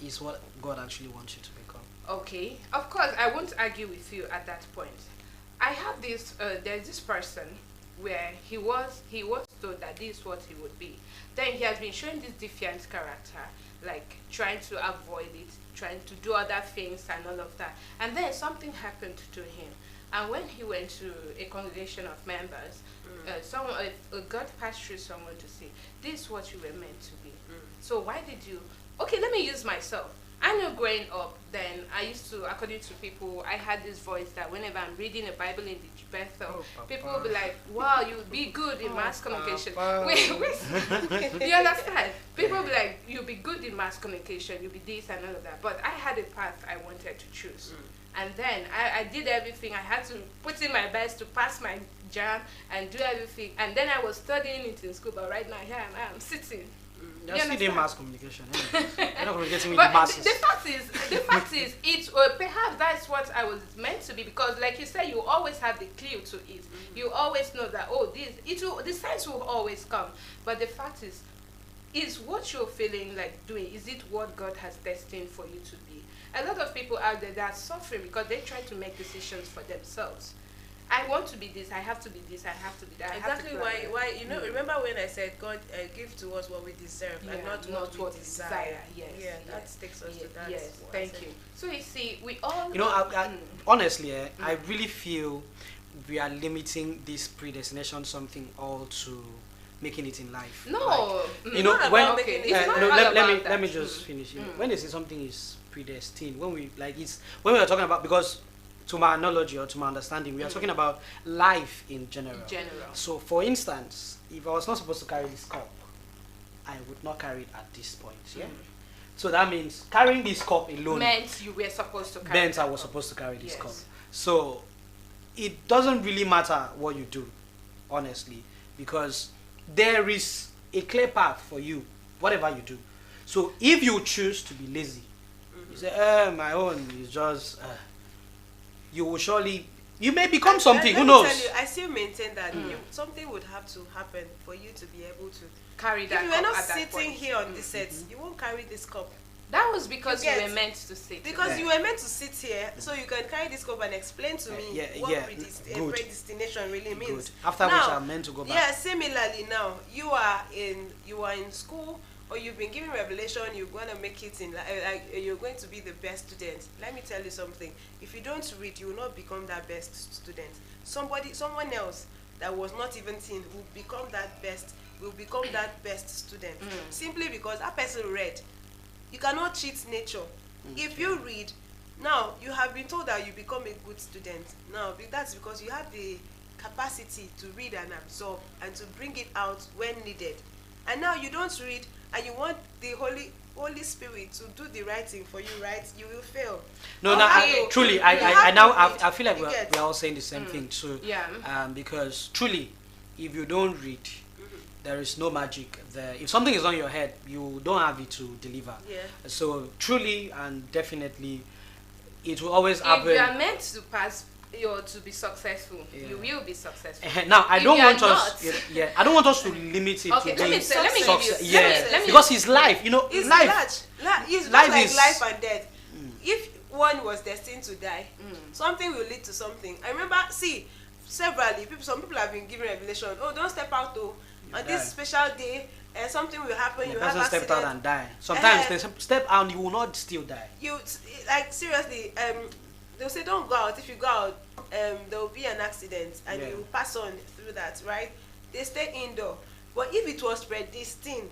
is what God actually wants you to become. Okay, of course, I won't argue with you at that point. I have this. There's this person where he was told that this is what he would be. Then he has been showing this defiant character, like trying to avoid it, trying to do other things and all of that. And then something happened to him. And when he went to a congregation of members, God passed through someone to say, "This is what you were meant to be." So why did you? Okay, let me use myself. I know growing up, then I used to, according to people, I had this voice that whenever I'm reading a Bible in the Bethel, people will be like, "Wow, you'll be good in mass communication." Wait, you understand? People will be like, "You'll be good in mass communication, you'll be this and all of that." But I had a path I wanted to choose. And then I did everything. I had to put in my best to pass my jam and do everything. And then I was studying it in school, but right now here I'm sitting. You're still doing mass communication. Anyway. You're not communicating with But the masses. the fact is, it perhaps that's what I was meant to be, because, like you said, you always have the clue to it. You always know that the signs will always come. But the fact is what you're feeling like doing? Is it what God has destined for you to be? A lot of people out there that are suffering because they try to make decisions for themselves. I want to be this, I have to be this, I have to be that. Exactly why remember when I said God give to us what we deserve and not what we desire. Yes. Yeah, that takes us to that. Yes, thank you. So you see, we all honestly, I really feel we are limiting this predestination something all to making it in life. No, let me just finish. When they say something is predestined, when we are talking about, because to my analogy or to my understanding, we are talking about life in general. So, for instance, if I was not supposed to carry this cup, I would not carry it at this point. Yeah. So that means carrying this cup alone meant you were supposed to carry. Meant I was supposed to carry this cup. So it doesn't really matter what you do, honestly, because there is a clear path for you, whatever you do. So if you choose to be lazy, you say, my own is just. You will surely, you may become something. Who knows? Tell you, I still maintain that something would have to happen for you to be able to carry that. If you were not sitting here on this set, you won't carry this cup. That was because you were meant to sit. Because you were meant to sit here, so you can carry this cup and explain to me what predestination really means. Good. After which I'm meant to go back. Yeah. Similarly, now you are in school, or you've been given revelation, you're going to make it in, you're going to be the best student. Let me tell you something. If you don't read, you will not become that best student. Someone else that was not even seen will become that best student. Simply because that person read. You cannot cheat nature. If you read, now you have been told that you become a good student. Now that's because you have the capacity to read and absorb and to bring it out when needed. And now you don't read, and you want the Holy Spirit to do the right thing for you, right? You will fail. Truly, I feel like we're all saying the same thing too. Yeah. Because truly, if you don't read, there is no magic there. If something is on your head, you don't have it to deliver. Yeah. So truly and definitely, it will always happen. If you are meant to pass, or to be successful, you will be successful. Now I don't want us to limit it to being success. Because it's life, it's life. It's life like life and death. If one was destined to die, something will lead to something. I remember, severally, some people have been given revelation. Oh, don't step out though. On this special day, something will happen. You have accident. Step out and die. Sometimes they step out and you will not still die. Seriously, they'll say don't go out. If you go out, there will be an accident and you will pass on through that, right? They stay indoor. But if it was predestined,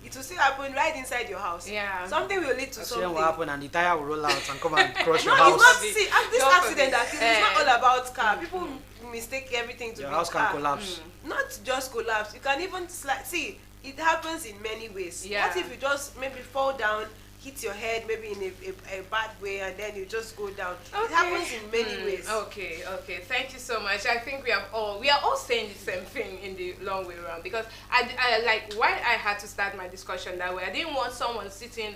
it will still happen right inside your house. Yeah. Something will lead to something. What will happen and the tire will roll out and come and crush your house. house. This accident it's not all about car. People mistake everything to your be house car. can collapse. Not just collapse. You can even it happens in many ways. Yeah. What if you just maybe fall down, hit your head maybe in a bad way, and then you just go down? It happens in many ways. Okay. Thank you so much. I think we are all saying the same thing in the long way around, because I like why I had to start my discussion that way. I didn't want someone sitting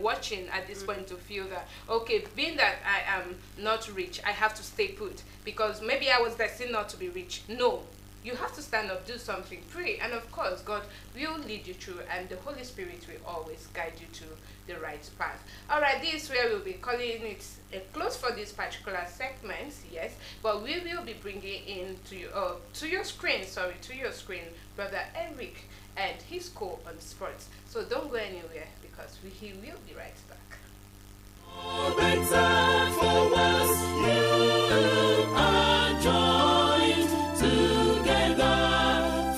watching at this point to feel that, okay, being that I am not rich, I have to stay put because maybe I was destined not to be rich. No. you have to stand up, do something, pray, and of course God will lead you through, and the Holy Spirit will always guide you to the right path. All right, this is where we'll be calling it a close for this particular segment, yes, but we will be bringing in to your screen, Brother Eric and his co on sports. So don't go anywhere, because he will be right back.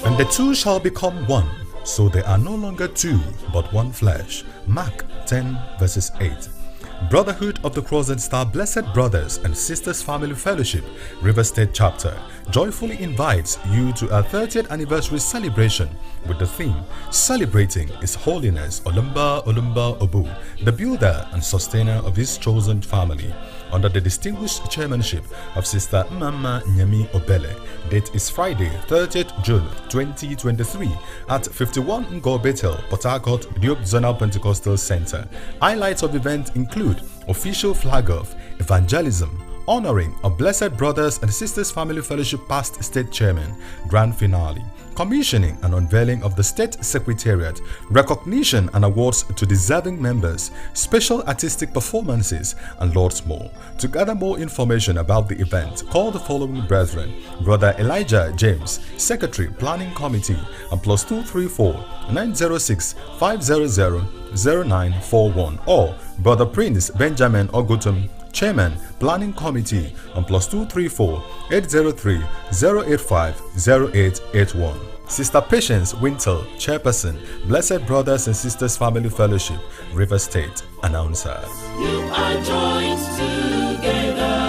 And the two shall become one, so they are no longer two, but one flesh. Mark 10 verses 8. Brotherhood of the Cross and Star Blessed Brothers and Sisters Family Fellowship, River State Chapter, joyfully invites you to our 30th anniversary celebration with the theme Celebrating His Holiness Olumba Olumba Obu, the builder and sustainer of his chosen family, under the distinguished chairmanship of Sister Mama Nyami Obele. Date is Friday, 30th June 2023 at 51 Ngo Bethel, Port Harcourt, Duke Zonal Pentecostal Center. Highlights of the event include official flag-off, evangelism, honoring of Blessed Brothers and Sisters Family Fellowship past state chairman, grand finale, commissioning and unveiling of the state secretariat, recognition and awards to deserving members, special artistic performances, and lots more. To gather more information about the event, call the following brethren: Brother Elijah James, Secretary Planning Committee, and +234 906 500 0941, or Brother Prince Benjamin Ogutum, Chairman, Planning Committee, on +234 803 085 0881. Sister Patience Wintle, Chairperson, Blessed Brothers and Sisters Family Fellowship, River State, Announcer. You are joined together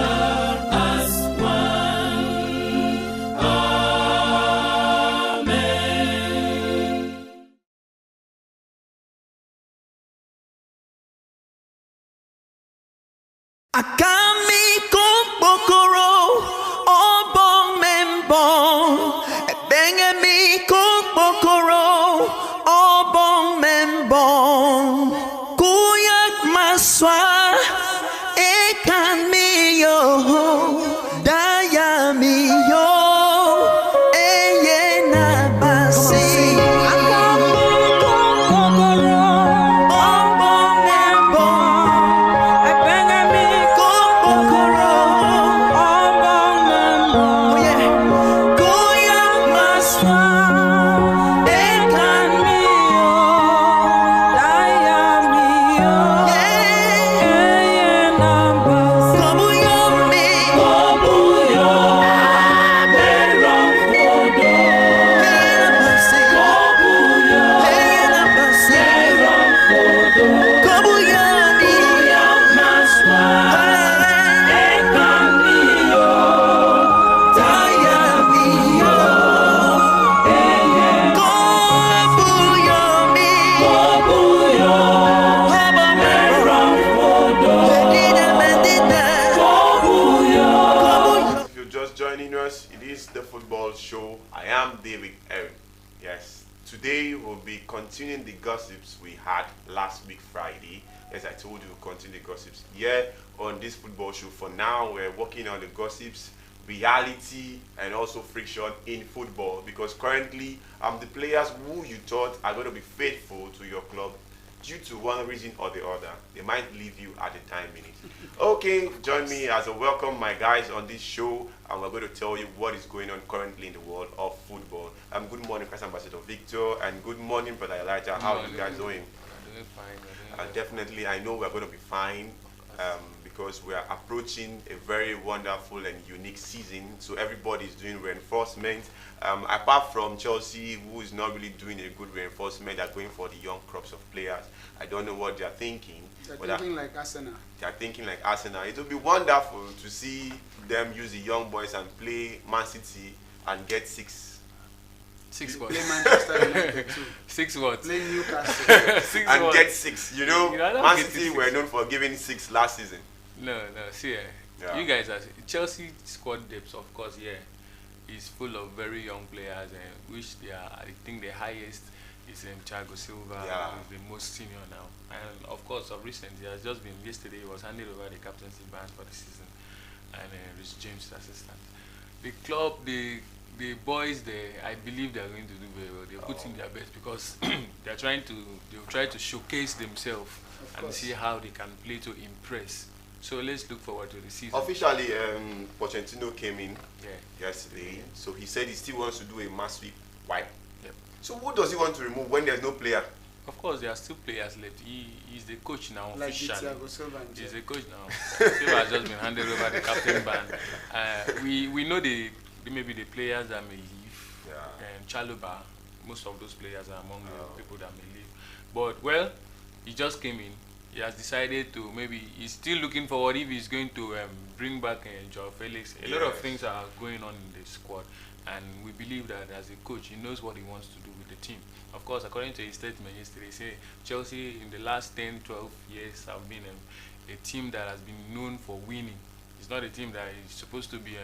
as one. Amen. Akami kukbokoro obong membong ebengemi kukbokoro obong membong kuyak maswa ekan miyo daya miyo eye nabasi. Akami kukbokoro obong membong ebengemi kukbokoro obong membong kuyak maswa ekan miyo daya miyo eye nabasi. Kobuyo mi kobuyo merong fodo eye nabasi. Kobuyo eye nabasi merong fodo. Kobuyo mi kuyak maswa ekan miyo daya miyo eye. Kobuyo mi kobuyo merong fodo medida medida. Kobuyo kobuyo. If you're just joining us, it is the football show. I am David Eric. Yes, today we'll be continuing the gossips we had last week Friday. As I told you, we'll continue the gossips here on this football show. For now, we're working on the gossips, reality, and also friction in football, because currently the players who you thought are going to be faithful to your club, due to one reason or the other, they might leave you at the time minute. Okay, join me as I welcome my guys on this show, and we're going to tell you what is going on currently in the world of football. Good morning, Christ Ambassador Victor, and good morning, Brother Elijah. How are you guys doing? Doing fine. Definitely, I know we're going to be fine, because we are approaching a very wonderful and unique season. So everybody is doing reinforcement. Apart from Chelsea, who is not really doing a good reinforcement, they're going for the young crops of players. I don't know what they're thinking. They're thinking like Arsenal. They're thinking like Arsenal. It would be wonderful to see them use the young boys and play Man City and get six. Six what? Play Manchester United too. 6 what? Play Newcastle. 6 And what? get 6. You know, You know, I don't Man get City six. were known for giving 6 last season. No, see, Yeah. you guys are Chelsea squad depth, of course, is full of very young players, which they are. I think the highest is Thiago Silva, Yeah. who is the most senior now, and of course, of recent, he has just been yesterday. He was handed over the captaincy badge for the season, and Rich James assistant. The club, the boys there, I believe they are going to do very well. They're putting their best because they'll try to showcase themselves and see how they can play to impress. So let's look forward to the season. Officially, Pochettino came in yesterday, so he said he still wants to do a mass sweep. Why? Yep. So who does he want to remove when there's no player? Of course, there are still players left. He's the coach now Like officially. Thiago Silva and He's the coach now. Silva has just been handed over the captain band. We know maybe the players that may leave. And Chaluba, most of those players are among the people that may leave. But well, he just came in. He has decided to he's still looking forward if he's going to bring back Joao Felix. A lot of things are going on in the squad, and we believe that as a coach, he knows what he wants to do with the team. Of course, according to his statement yesterday, he said Chelsea in the last 10, 12 years have been a team that has been known for winning. It's not a team that is supposed to be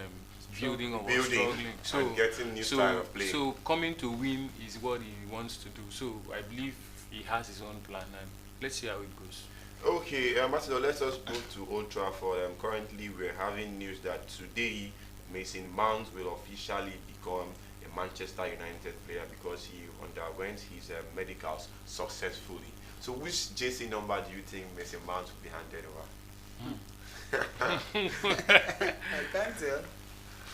building or struggling. So and getting new style of play. So coming to win is what he wants to do. So I believe he has his own plan, and let's see how it goes. Okay, Ambassador, let us move to Old Trafford. Currently, we're having news that today Mason Mount will officially become a Manchester United player because he underwent his medicals successfully. So which JC number do you think Mason Mount will be handed over? I can't tell.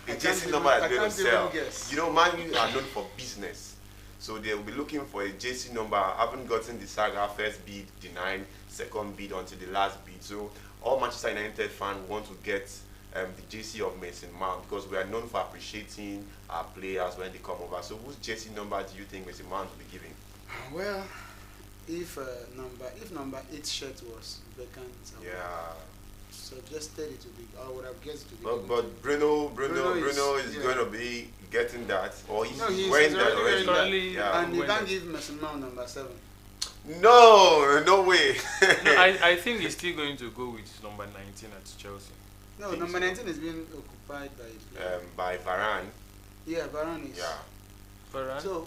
The I JC can't number even- is I going to can't sell. even guess. You know, Man U are known for business. So they will be looking for a JC number. I haven't gotten the saga first bid, denied, second bid until the last bid. So all Manchester United fans want to get the JC of Mason Mount because we are known for appreciating our players when they come over. So whose JC number do you think Mason Mount will be giving? Well, if number 8 shirt was vacant, suggested it to be. I would have guessed to be. But Bruno is going to be getting that, or he's wearing that already. Currently, and you can't give Mason Mount number 7. No way. No, I think he's still going to go with number 19 at Chelsea. No, number 19 is being occupied by Varane. Yeah, Varane is. Yeah. Varane? So,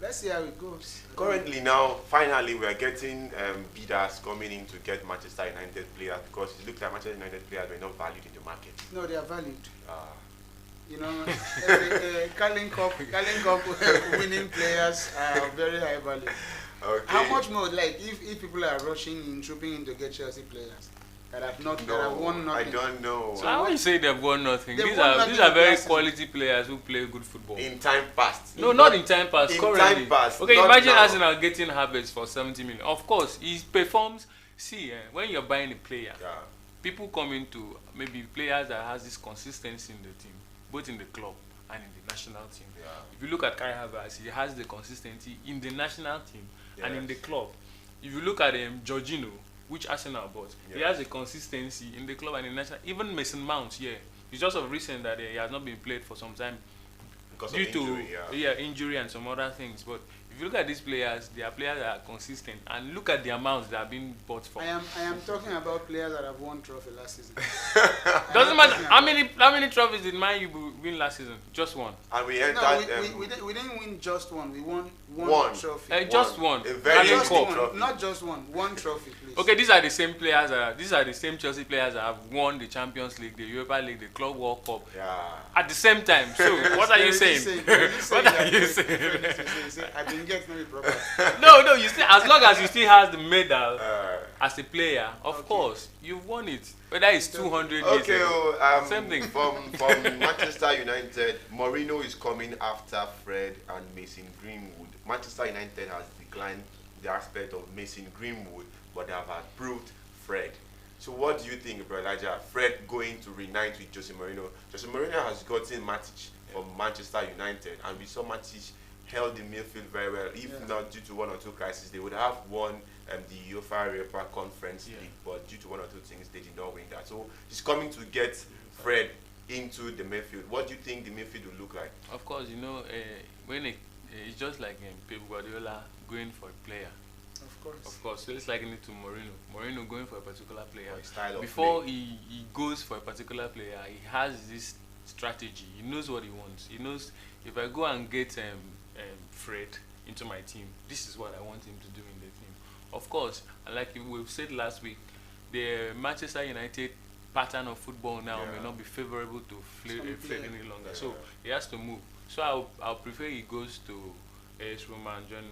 let's see how it goes. Currently now, finally, we are getting bidders coming in to get Manchester United players because it looks like Manchester United players were not valued in the market. No, they are valued. You know, Carling Cup winning players are very high value. Okay. How much more, like, if people are rushing in, trooping in to get Chelsea players that have not, that have won nothing? I don't know. So I wouldn't say they've won nothing. They've These won are nothing very last season. quality players who play good football. In time past. No, not in time past. In Currently. time past. Okay, not imagine now. Arsenal getting Havertz for 70 million. Of course, he performs. See, when you're buying a player, people come into maybe players that has this consistency in the team, both in the club and in the national team. If you look at Kai Havertz, he has the consistency in the national team and in the club. If you look at Jorginho, which Arsenal bought, he has a consistency in the club and in the national. Even Mason Mount, it's just of recent that he has not been played for some time because due of injury, to injury and some other things. But if you look at these players, they are players that are consistent, and look at the amounts that are being bought for. I am talking about players that have won trophy last season. Doesn't matter how many trophies did Man U win last season? Just one. And we entered. No, we didn't win just one. We won one trophy. Just one. A very just cup one, trophy. not just one trophy, please. Okay, these are the same players. These are the same Chelsea players that have won the Champions League, the Europa League, the Club World Cup at the same time. So what are you saying? What are you saying? I didn't get no proper. No, you still, as long as you still has the medal as a player, of course, you've won it. Whether it's 200 years, same thing. From Manchester United, Mourinho is coming after Fred and Mason Greenwood. Manchester United has declined the aspect of Mason Greenwood, but they have approved Fred. So what do you think, Bro Elijah? Fred going to reunite with Jose Mourinho? Jose Mourinho has gotten Matic from Manchester United, and we saw Matic held the midfield very well. If not due to one or two crises, they would have won the UEFA Europa Conference League, but due to one or two things, they did not win that. So he's coming to get Fred into the midfield. What do you think the midfield will look like? Of course, you know, when it's just like Pep Guardiola going for a player. Of course, so it's like it to Mourinho. Mourinho going for a particular player. Before he goes for a particular player, he has this strategy. He knows what he wants. He knows if I go and get Fred into my team, this is what I want him to do in the team. Of course, like we've said last week, the Manchester United pattern of football now may not be favorable to Fred any longer. So he has to move. So I'll prefer he goes to AS Roma and join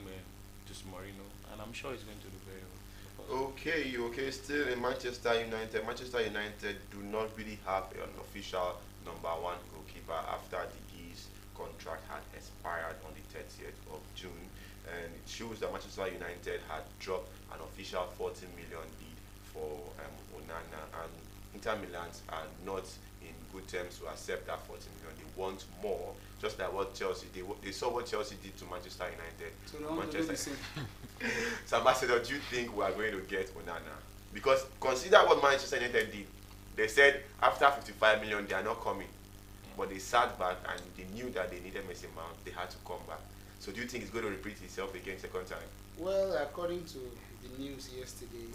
Jose Mourinho, and I'm sure he's going to do very well. Okay. Still in Manchester United. Manchester United do not really have an official number one goalkeeper after De Gea's contract had expired on the 30th of June, and it shows that Manchester United had dropped an official 40 million bid for Onana, and Inter Milan are not in good terms to accept that 40 million. They want more, just like what Chelsea did. They saw what Chelsea did to Manchester United. So they want to do the same. So, Ambassador, do you think we are going to get Onana? Because consider what Manchester United did. They said after 55 million they are not coming, but they sat back and they knew that they needed Mason Mount. They had to come back. So do you think it's going to repeat itself again second time? Well, according to the news yesterday,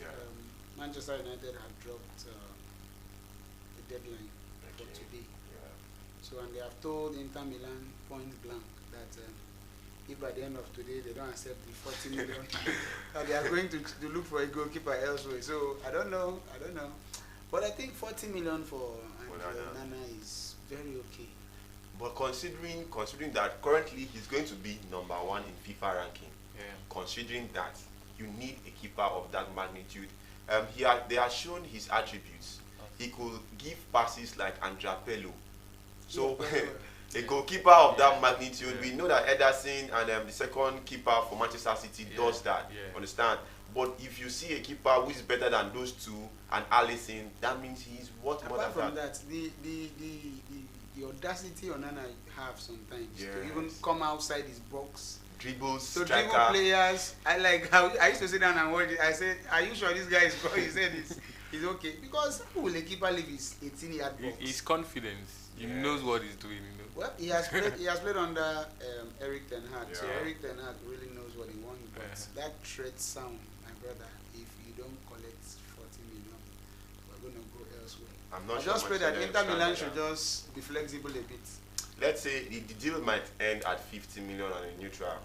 Manchester United have dropped the deadline for today. So, and they have told Inter Milan point blank that if by the end of today they don't accept the 40 million, they are going to look for a goalkeeper elsewhere. So I don't know. But I think 40 million for Onana is very okay. But considering that currently he's going to be number one in FIFA ranking, considering that you need a keeper of that magnitude, they have shown his attributes. He could give passes like Andrea Pirlo. So a goalkeeper of that magnitude, we know that Ederson and the second keeper for Manchester City does that. Understand? But if you see a keeper who is better than those two and Alisson, that means he's what more than that. Apart from that, the audacity Onana have sometimes to even come outside his box. Dribbles, so striker. Dribble players. I used to sit down and watch it. I said, "Are you sure this guy is good?" He said, "He's okay." Because who will a keeper leave his 18-yard box? His confidence. He knows what he's doing. You know? Well, he has played under Eric Ten Hag. So Eric Ten Hag really knows what he wants. But that threat sound, my brother, if you don't collect 40 million, we're going to go elsewhere. I just pray that Inter Milan should just be flexible a bit. Let's say the deal might end at 50 million on a neutral.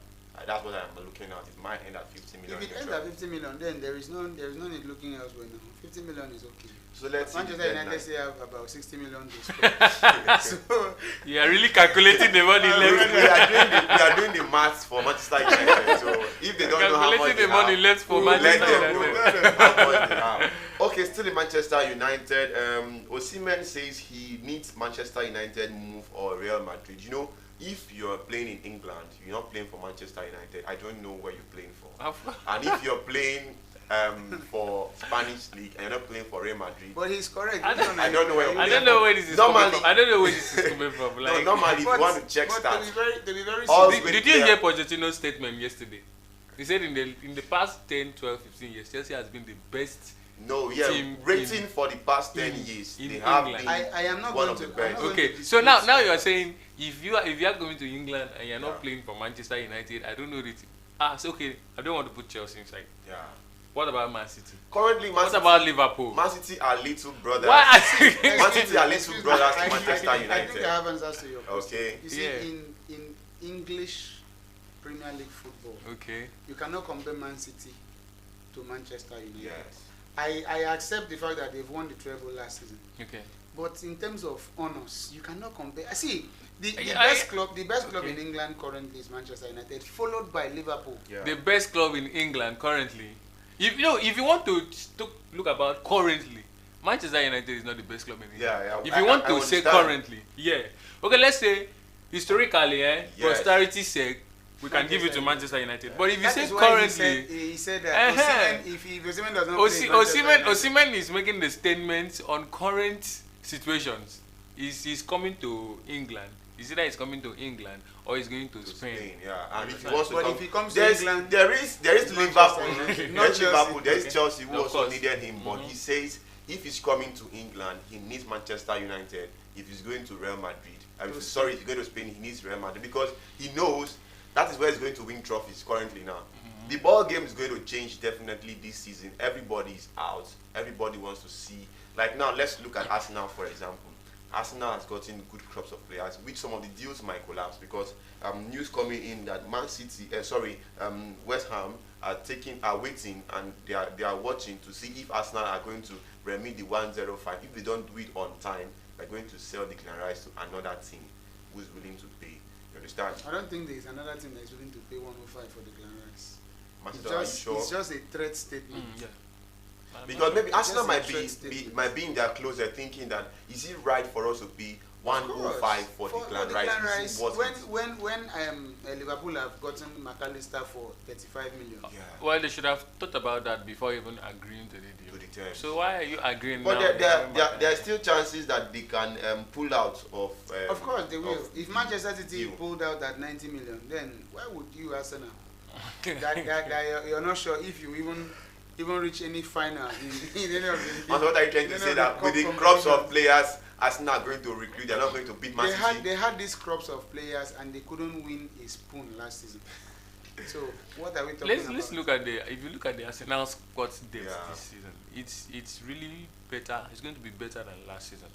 That's what I'm looking at. It might end at 50 million. If it ends at 50 million, then there is no need looking elsewhere now. 50 million is okay. So let's see. Manchester United say have about 60 million to spend. So you are really calculating the money left. We are doing the maths for Manchester United. So if they don't know how much the money left for Manchester United. Okay, still in Manchester United. Osimhen says he needs Manchester United move or Real Madrid. You know, if you're playing in England, you're not playing for Manchester United. I don't know where you're playing for. And if you're playing for Spanish league and you're not playing for Real Madrid. But he's correct. I don't know where. I don't know where this is coming from. I don't know where this is coming from. Like, no, normally, if you want to check stats. To be very did you hear Pochettino's statement yesterday? He said in the past 10, 12, 15 years, Chelsea has been the best. Team rating for the past 10 years. They have been I am not one going of the to. best. Okay, so now you are saying if you are going to England and you're not playing for Manchester United, I don't know it. It's okay. I don't want to put Chelsea inside. Yeah. What about Man City? Currently, what about Liverpool? Man City are little brothers. Why? Man City are little brothers to Manchester United. I think I have answers to your question. Okay. You see, in English Premier League football, you cannot compare Man City to Manchester United. Yes. I accept the fact that they've won the treble last season. Okay. But in terms of honors, you cannot compare. See, the best club in England currently is Manchester United, followed by Liverpool. Yeah. The best club in England currently. If you want to look about currently, Manchester United is not the best club in England. Yeah. If you want to say currently, okay, let's say historically, posterity's sake, we can give it to Manchester United. But if you say currently, he said that if Osimhen does not play, Osimhen is making the statements on current situations. He's coming to England. Is it that he's coming to England or he's going to Spain? And if he wants to come, if he comes to England, there is Liverpool, there is Chelsea who also needed him. But he says if he's coming to England, he needs Manchester United. If he's going to Real Madrid, if he's going to Spain, he needs Real Madrid because he knows that is where he's going to win trophies currently now. The ball game is going to change definitely this season. Everybody is out. Everybody wants to see. Like now, let's look at Arsenal for example. Arsenal has gotten good crops of players, which some of the deals might collapse because news coming in that West Ham are waiting and they are watching to see if Arsenal are going to remit the 105. If they don't do it on time, they're going to sell Declan Rice to another team who is willing to pay. You understand? I don't think there is another team that is willing to pay 105 for Declan Rice. Manchester, are you sure? It's just a threat statement. Yeah. Because maybe Arsenal Just a might threat might be in their closet thinking that is it right for us to pay 105 for Declan Rice? Is it worth it? When Liverpool have gotten McAllister for 35 million. Yeah. Well, they should have thought about that before even agreeing to the deal. To the terms. So why are you agreeing But now? there are still chances that they can pull out of. Of course they will. of If Manchester City deal. pulled out that 90 million, then why would you Arsenal? that you're not sure if you even reach any final in any of the. And what are you trying to say, that with the crops of players Arsenal are going to recruit, they're not going to beat Man City? They had these crops of players and they couldn't win a spoon last season. So what are we talking about? Let's look at if you look at the Arsenal squad depth this season, it's really better. It's going to be better than last season.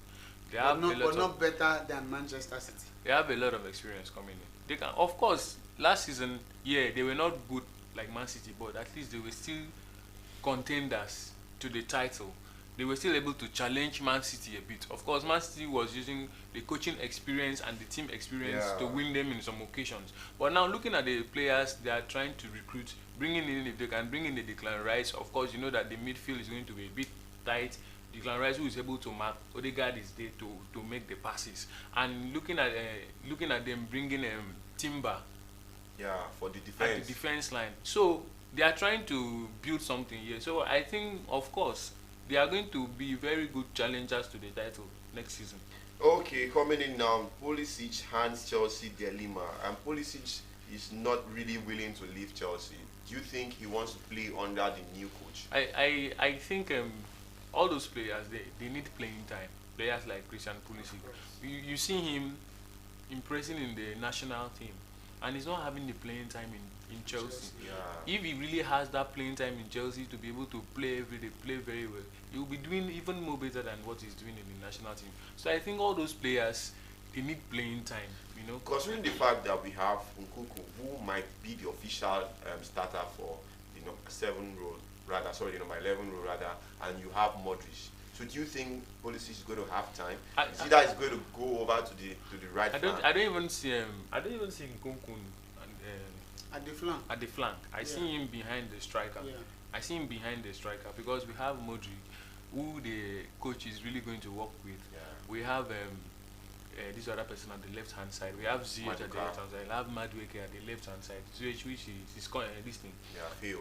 They have not better than Manchester City. They have a lot of experience coming in. They can, of course, last season, they were not good like Man City, but at least they were still contenders to the title. They were still able to challenge Man City a bit. Of course, Man City was using the coaching experience and the team experience to win them in some occasions. But now, looking at the players they are trying to recruit, bringing in, if they can bring in the Declan Rice, of course, you know that the midfield is going to be a bit tight. Declan Rice, who is able to mark, Odegaard is there to make the passes. And looking at them bringing Timber, for the defense. At the defense line. So they are trying to build something here. So I think, of course, they are going to be very good challengers to the title next season. Okay, coming in now, Pulisic hands Chelsea their Lima, and Pulisic is not really willing to leave Chelsea. Do you think he wants to play under the new coach? I think all those players, they need playing time. Players like Christian Pulisic. You see him impressing in the national team, and he's not having the playing time in Chelsea. If he really has that playing time in Chelsea to be able to play every day, play very well, he will be doing even more better than what he's doing in the national team. So I think all those players, they need playing time, you know. Considering the fact that we have Nkunku, who might be the official starter for the number 7 role, the number 11 role rather, and you have Modric. So do you think Pulisic is going to have time? Is he that is going to go over to the right flank? I don't even see Nkunku at the flank. At the flank, I see him behind the striker. I see him behind the striker because we have Modric, who the coach is really going to work with. We have this other person on the left hand side. We have Ziyech at the left hand side. We have Madueke at the left hand side. Ziyech, which is this thing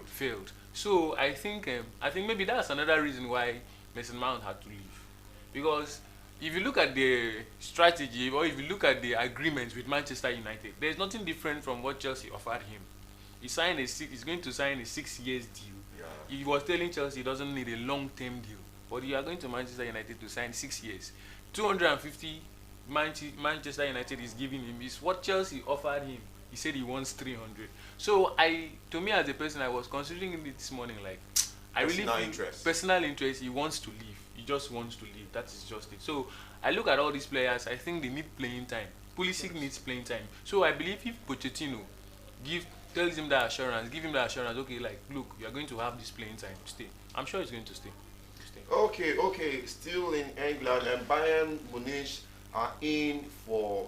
failed. So I think maybe that's another reason why Mason Mount had to leave, because if you look at the strategy or if you look at the agreement with Manchester United, there's nothing different from what Chelsea offered him. He's going to sign a 6 years deal. He was telling Chelsea he doesn't need a long-term deal, but you are going to Manchester United to sign 6 years. 250 Manchester United is giving him is what Chelsea offered him. He said he wants 300. So to me as a person, I was considering it this morning, like I really feel personal interest. He wants to leave. He just wants to leave. That is just it. So I look at all these players. I think they need playing time. Pulisic needs playing time. So I believe if Pochettino tells him that assurance, give him that assurance. Okay, like look, you are going to have this playing time. Stay. I'm sure he's going to stay. Okay. Still in England, and Bayern Munich are in for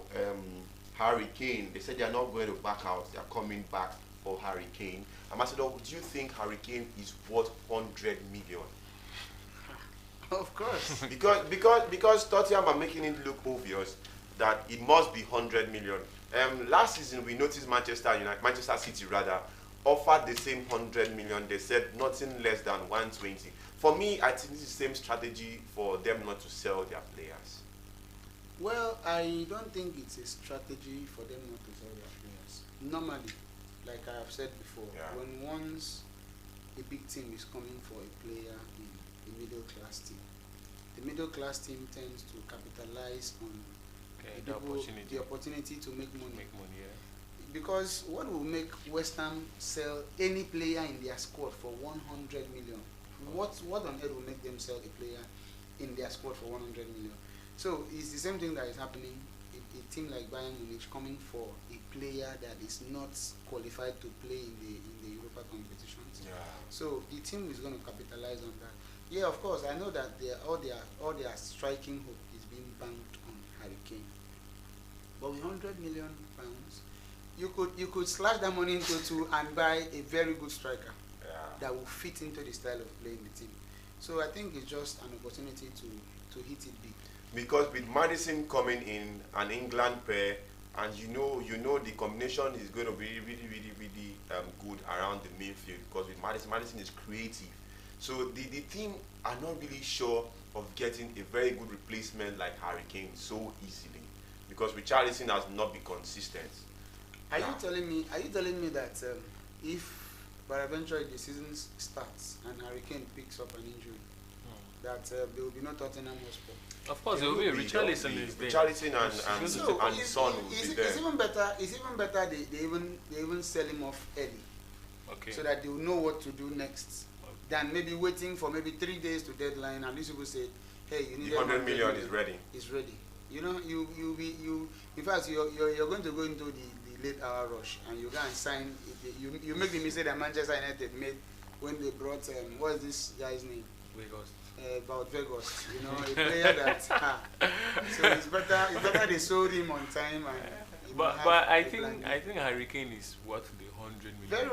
Harry Kane. They said they are not going to back out. They are coming back for Harry Kane. Ambassador, do you think Harry Kane is worth 100 million? Of course. because Tottenham are making it look obvious that it must be 100 million. Last season we noticed Manchester City offered the same 100 million. They said nothing less than 120. For me, I think this is the same strategy for them not to sell their players. Well, I don't think it's a strategy for them not to sell their players. Normally, like I have said before, when once a big team is coming for a player in a middle class team, the middle class team tends to capitalize on the opportunity to make money. Because what will make West Ham sell any player in their squad for 100 million? What on earth will make them sell a player in their squad for 100 million? So it's the same thing that is happening. A team like Bayern Munich coming for a player that is not qualified to play in the Europa competitions. So the team is going to capitalize on that. Yeah, of course, I know that all their striking hope is being banked on Harry Kane. But with £100 million, you could slash that money into two and buy a very good striker that will fit into the style of playing the team. So I think it's just an opportunity to hit it big. Because with Maddison coming in, an England pair, and you know the combination is going to be really good around the midfield, because with Maddison is creative. So the team are not really sure of getting a very good replacement like Harry Kane so easily, because Richarlison has not been consistent. Are you telling me that if Bonaventure the season starts and Harry Kane picks up an injury, that there will be no Tottenham Hotspur? Of course, there will be. Richarlison is there. Richarlison and Son will be there. It's even better they even sell him off early, so that they will know what to do next, than maybe waiting for maybe 3 days to deadline, and these people say, hey, you need 100 million is ready. It's ready. You know, in fact, you're going to go into the late hour rush, and you go and sign. You make the mistake that Manchester United made when they brought what is this guy's name? About Vegas, you know, a player that. So it's better they sold him on time. And but I think Harry Kane is worth the 100 million.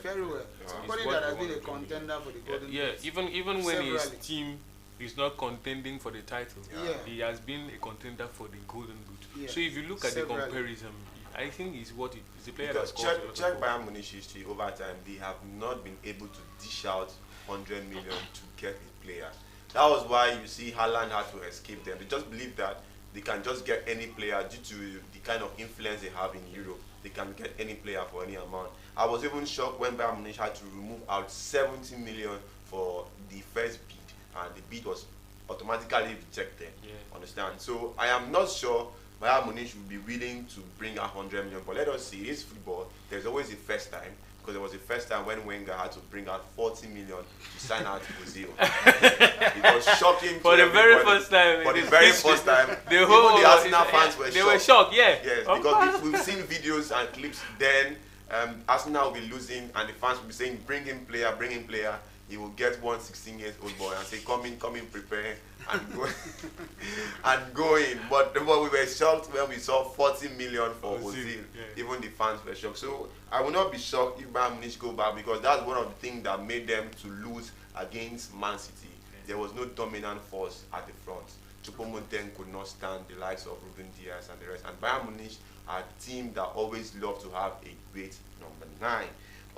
Very well. Somebody that has been a contender for the Golden Boot. Even when his team is not contending for the title, he has been a contender for the Golden Boot. So if you look at the comparison, I think he's what it is. A player that's check Bayern Munich history over time. They have not been able to dish out 100 million to get a player. That was why you see Haaland had to escape them. They just believe that they can just get any player due to the kind of influence they have in Europe. They can get any player for any amount. I was even shocked when Bayern Munich had to remove out 70 million for the first bid, and the bid was automatically rejected. Understand? So I am not sure Bayern Munich will be willing to bring 100 million, but let us see. It is football. There's always a first time. Because there was the first time when Wenger had to bring out 40 million to sign out Ozil. It was shocking for the very first time. For the very first time, the Arsenal fans were shocked. They were shocked, Yes, because we've seen videos and clips then. Arsenal will be losing and the fans will be saying, bring in player. He will get one 16-year-old boy and say, come in, prepare, and go, and go in. But we were shocked when we saw 40 million for Ozil. Even the fans were shocked. So I will not be shocked if Bayern Munich go back, because that's one of the things that made them to lose against Man City. There was no dominant force at the front. Choupo-Moting could not stand the likes of Ruben Dias and the rest. And Bayern Munich are a team that always love to have a great number 9.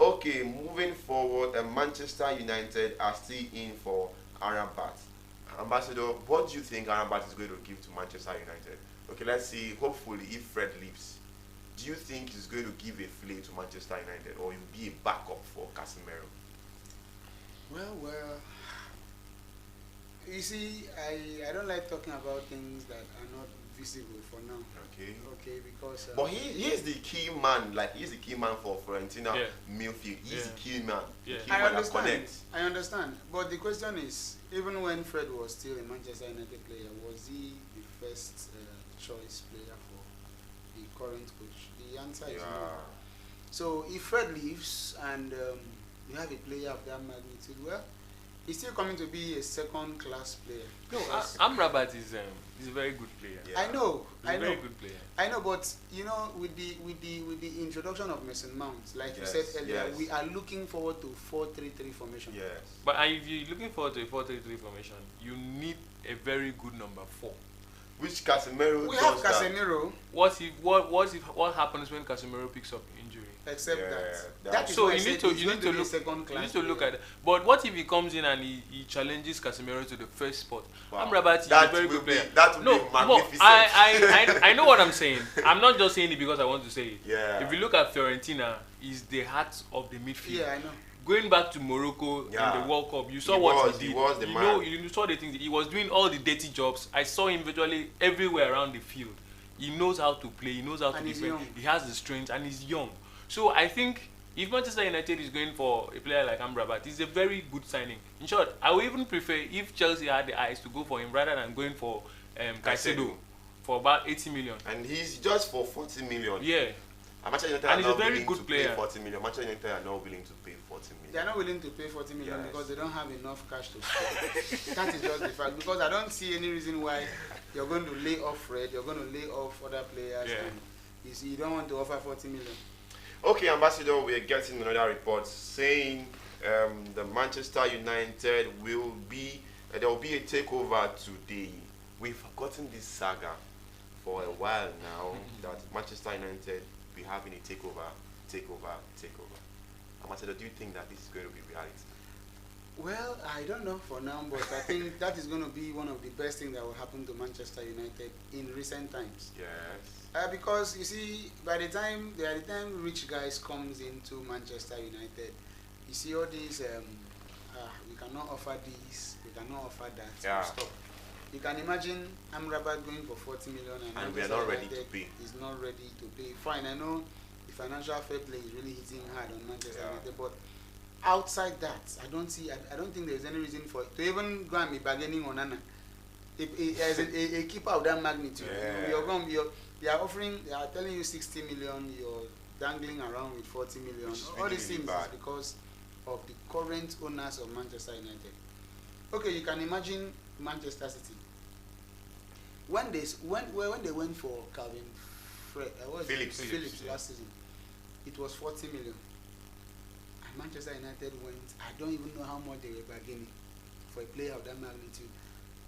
Okay, moving forward, Manchester United are still in for Amrabat. Ambassador, what do you think Amrabat is going to give to Manchester United? Okay, let's see. Hopefully, if Fred leaves, do you think he's going to give a flay to Manchester United, or he'll be a backup for Casemiro? Well, you see, I don't like talking about things that are not visible for now. Okay, because. But he is the key man. Like, he's the key man for Fiorentina midfield. He's the key man. The key man that connects. I understand. But the question is, even when Fred was still a Manchester United player, was he the first choice player for the current coach? The answer is no. So if Fred leaves and you have a player of that magnitude, well, he's still coming to be a second-class player. No, Amrabat is a very good player. I know. He's a very good player. I know, but you know, with the introduction of Mason Mount, like you said earlier, we are looking forward to 4-3-3 formation. Yes. But if you're looking forward to a 4-3-3 formation, you need a very good number 4. Which Casemiro? We have Casemiro. What happens when Casemiro picks up injury? Except that is so why you need to look at it. But what if he comes in and he challenges Casemiro to the first spot? Amrabat is a very good player. That would be magnificent. I know what I'm saying. I'm not just saying it because I want to say it. Yeah. If you look at Fiorentina, he's the heart of the midfield. Yeah, I know. Going back to Morocco in the World Cup, you saw what he did. You saw the things. He was doing all the dirty jobs. I saw him virtually everywhere around the field. He knows how to play. He knows how to defend. He has the strength and he's young. So I think if Manchester United is going for a player like Amrabat, it's a very good signing. In short, I would even prefer if Chelsea had the eyes to go for him rather than going for Caicedo for about 80 million. And he's just for 40 million. Yeah. And he's a very good player. 40 million. Manchester United are not willing to pay 40 million. They are not willing to pay 40 million because they don't have enough cash to spend. That is just the fact. Because I don't see any reason why you're going to lay off Fred, you're going to lay off other players. And You see, you don't want to offer 40 million. Okay, Ambassador, we are getting another report saying the Manchester United will be, there will be a takeover today. We've forgotten this saga for a while now, that Manchester United will be having a takeover. Ambassador, do you think that this is going to be reality? Well, I don't know for now, but I think that is going to be one of the best things that will happen to Manchester United in recent times. Yes. Because you see, by the time rich guys comes into Manchester United, you see all these, we cannot offer this, we cannot offer that. Yeah. Stop. You can imagine Amrabat going for 40 million and we are not ready to pay. Is not ready to pay. Fine, I know the financial fair play is really hitting hard on Manchester United, but outside that, I don't think there's any reason for it to even go and be bargaining on Anna. As a keeper of that magnitude, they are telling you 60 million, you're dangling around with 40 million. All these things is because of the current owners of Manchester United. Okay, you can imagine Manchester City. When they went for Calvin Phillips last season, it was 40 million. And Manchester United went, I don't even know how much they were bargaining for a player of that magnitude.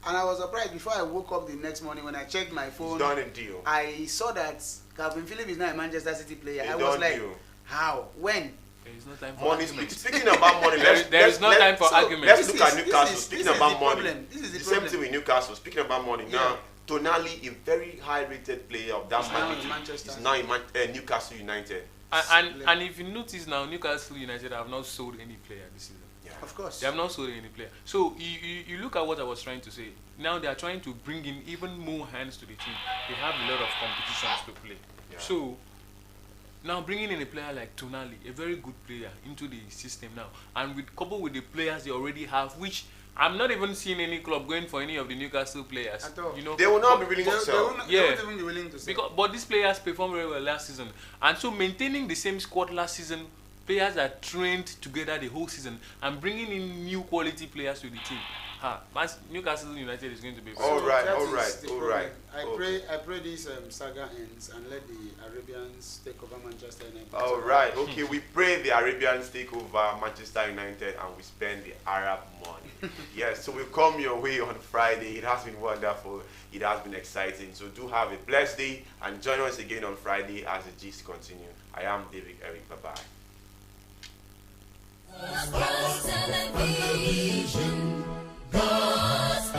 And I was surprised before I woke up the next morning when I checked my phone. It's done a deal. I saw that Calvin Phillips is now a Manchester City player. I was like, how? When? There is no time for money. argument. Speaking about money, there is no time for argument. Let's look at Newcastle. Speaking about money, this is the same thing with Newcastle. Speaking about money, now Tonali, a very high-rated player of that magnitude, is now in Newcastle United. And if you notice now, Newcastle United have not sold any player this season. Yeah. Of course. They have not sold any player. So you look at what I was trying to say. Now they are trying to bring in even more hands to the team. They have a lot of competitions to play. Yeah. So now bringing in a player like Tonali, a very good player, into the system now, and coupled with the players they already have, which I'm not even seeing any club going for any of the Newcastle players. At all. You know, they will not be willing to sell. They won't even be willing to sell. But these players performed very well last season, and so maintaining the same squad last season, players are trained together the whole season, and bringing in new quality players to the team. Newcastle United is going to be. All right. I pray this saga ends and let the Arabians take over Manchester United. All right. Okay, we pray the Arabians take over Manchester United and we spend the Arab money. Yes. So we'll come your way on Friday. It has been wonderful. It has been exciting. So do have a blessed day and join us again on Friday as the gist continue. I am David Eric. Bye bye. Television, God's